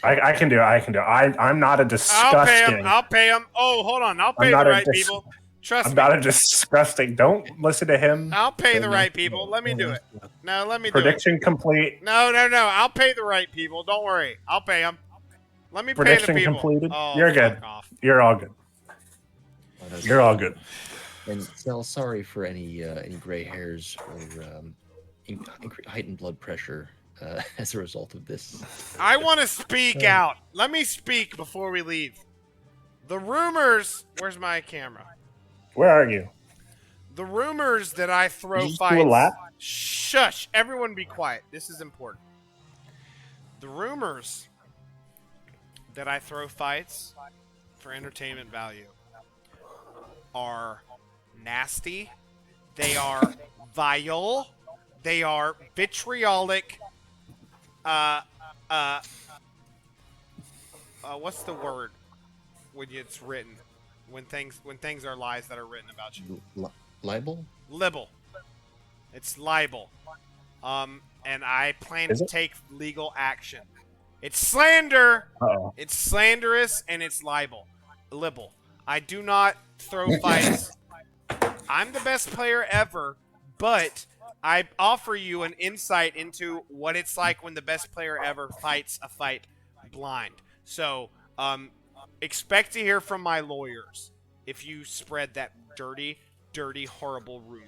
I can do it. I'm not a disgusting. I'll pay him. Oh, hold on. I'll pay the right people. Trust me. I'm not a disgusting. Don't listen to him. I'll pay the right people. Let me do it. No, let me do it. Prediction complete. No. I'll pay the right people. Don't worry. I'll pay them. Let me pay the Prediction people. completed. Oh, You're good. off. You're all good. You're all good. And Sel, sorry for any gray hairs or heightened blood pressure as a result of this. I want to speak out. Let me speak before we leave. The rumors. Where's my camera? Where are you? The rumors that I throw Did you fights. do a lap? Shush! Everyone, be quiet. This is important. The rumors that I throw fights for entertainment value are nasty. They are vile. They are vitriolic. What's the word when it's written? When things are lies that are written about you. Libel? Libel. It's libel. And I plan to take legal action. It's slander. Uh-oh. It's slanderous and it's libel. I do not throw fights. I'm the best player ever, but I offer you an insight into what it's like when the best player ever fights a fight blind. So, expect to hear from my lawyers if you spread that dirty, horrible rumor.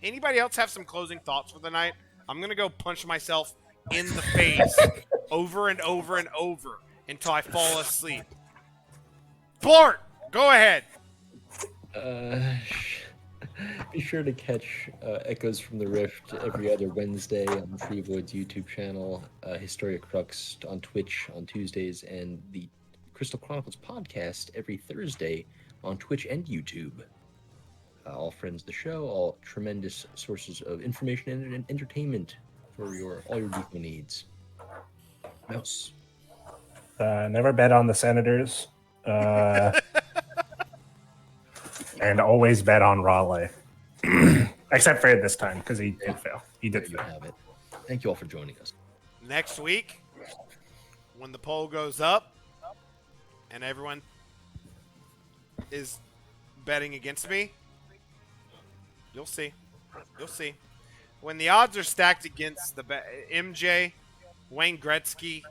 Anybody else have some closing thoughts for the night? I'm going to go punch myself in the face over and over and over until I fall asleep. Bl'Art, go ahead. Be sure to catch Echoes from the Rift every other Wednesday on Trevoid's YouTube channel, Historia Crux on Twitch on Tuesdays, and the Crystal Chronicles podcast every Thursday on Twitch and YouTube. All friends of the show, all tremendous sources of information and entertainment for all your Deco needs. Mouse. Never bet on the Senators. And always bet on Raw Life. Except for this time, because he did fail. He did fail. Have it. Thank you all for joining us. Next week, when the poll goes up and everyone is betting against me, you'll see. You'll see. When the odds are stacked against the MJ, Wayne Gretzky,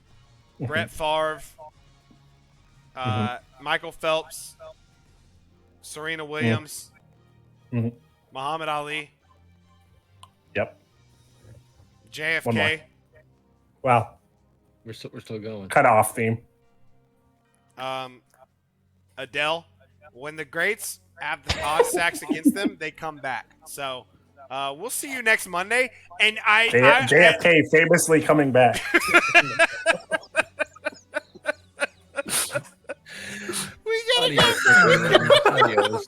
Brett Favre, Michael Phelps, Serena Williams, Muhammad Ali, Yep. JFK. Wow. We're still going. Cut off theme. Adele. When the greats have the odds stacks against them, they come back. So we'll see you next Monday. And JFK famously coming back. We gotta go. Adios.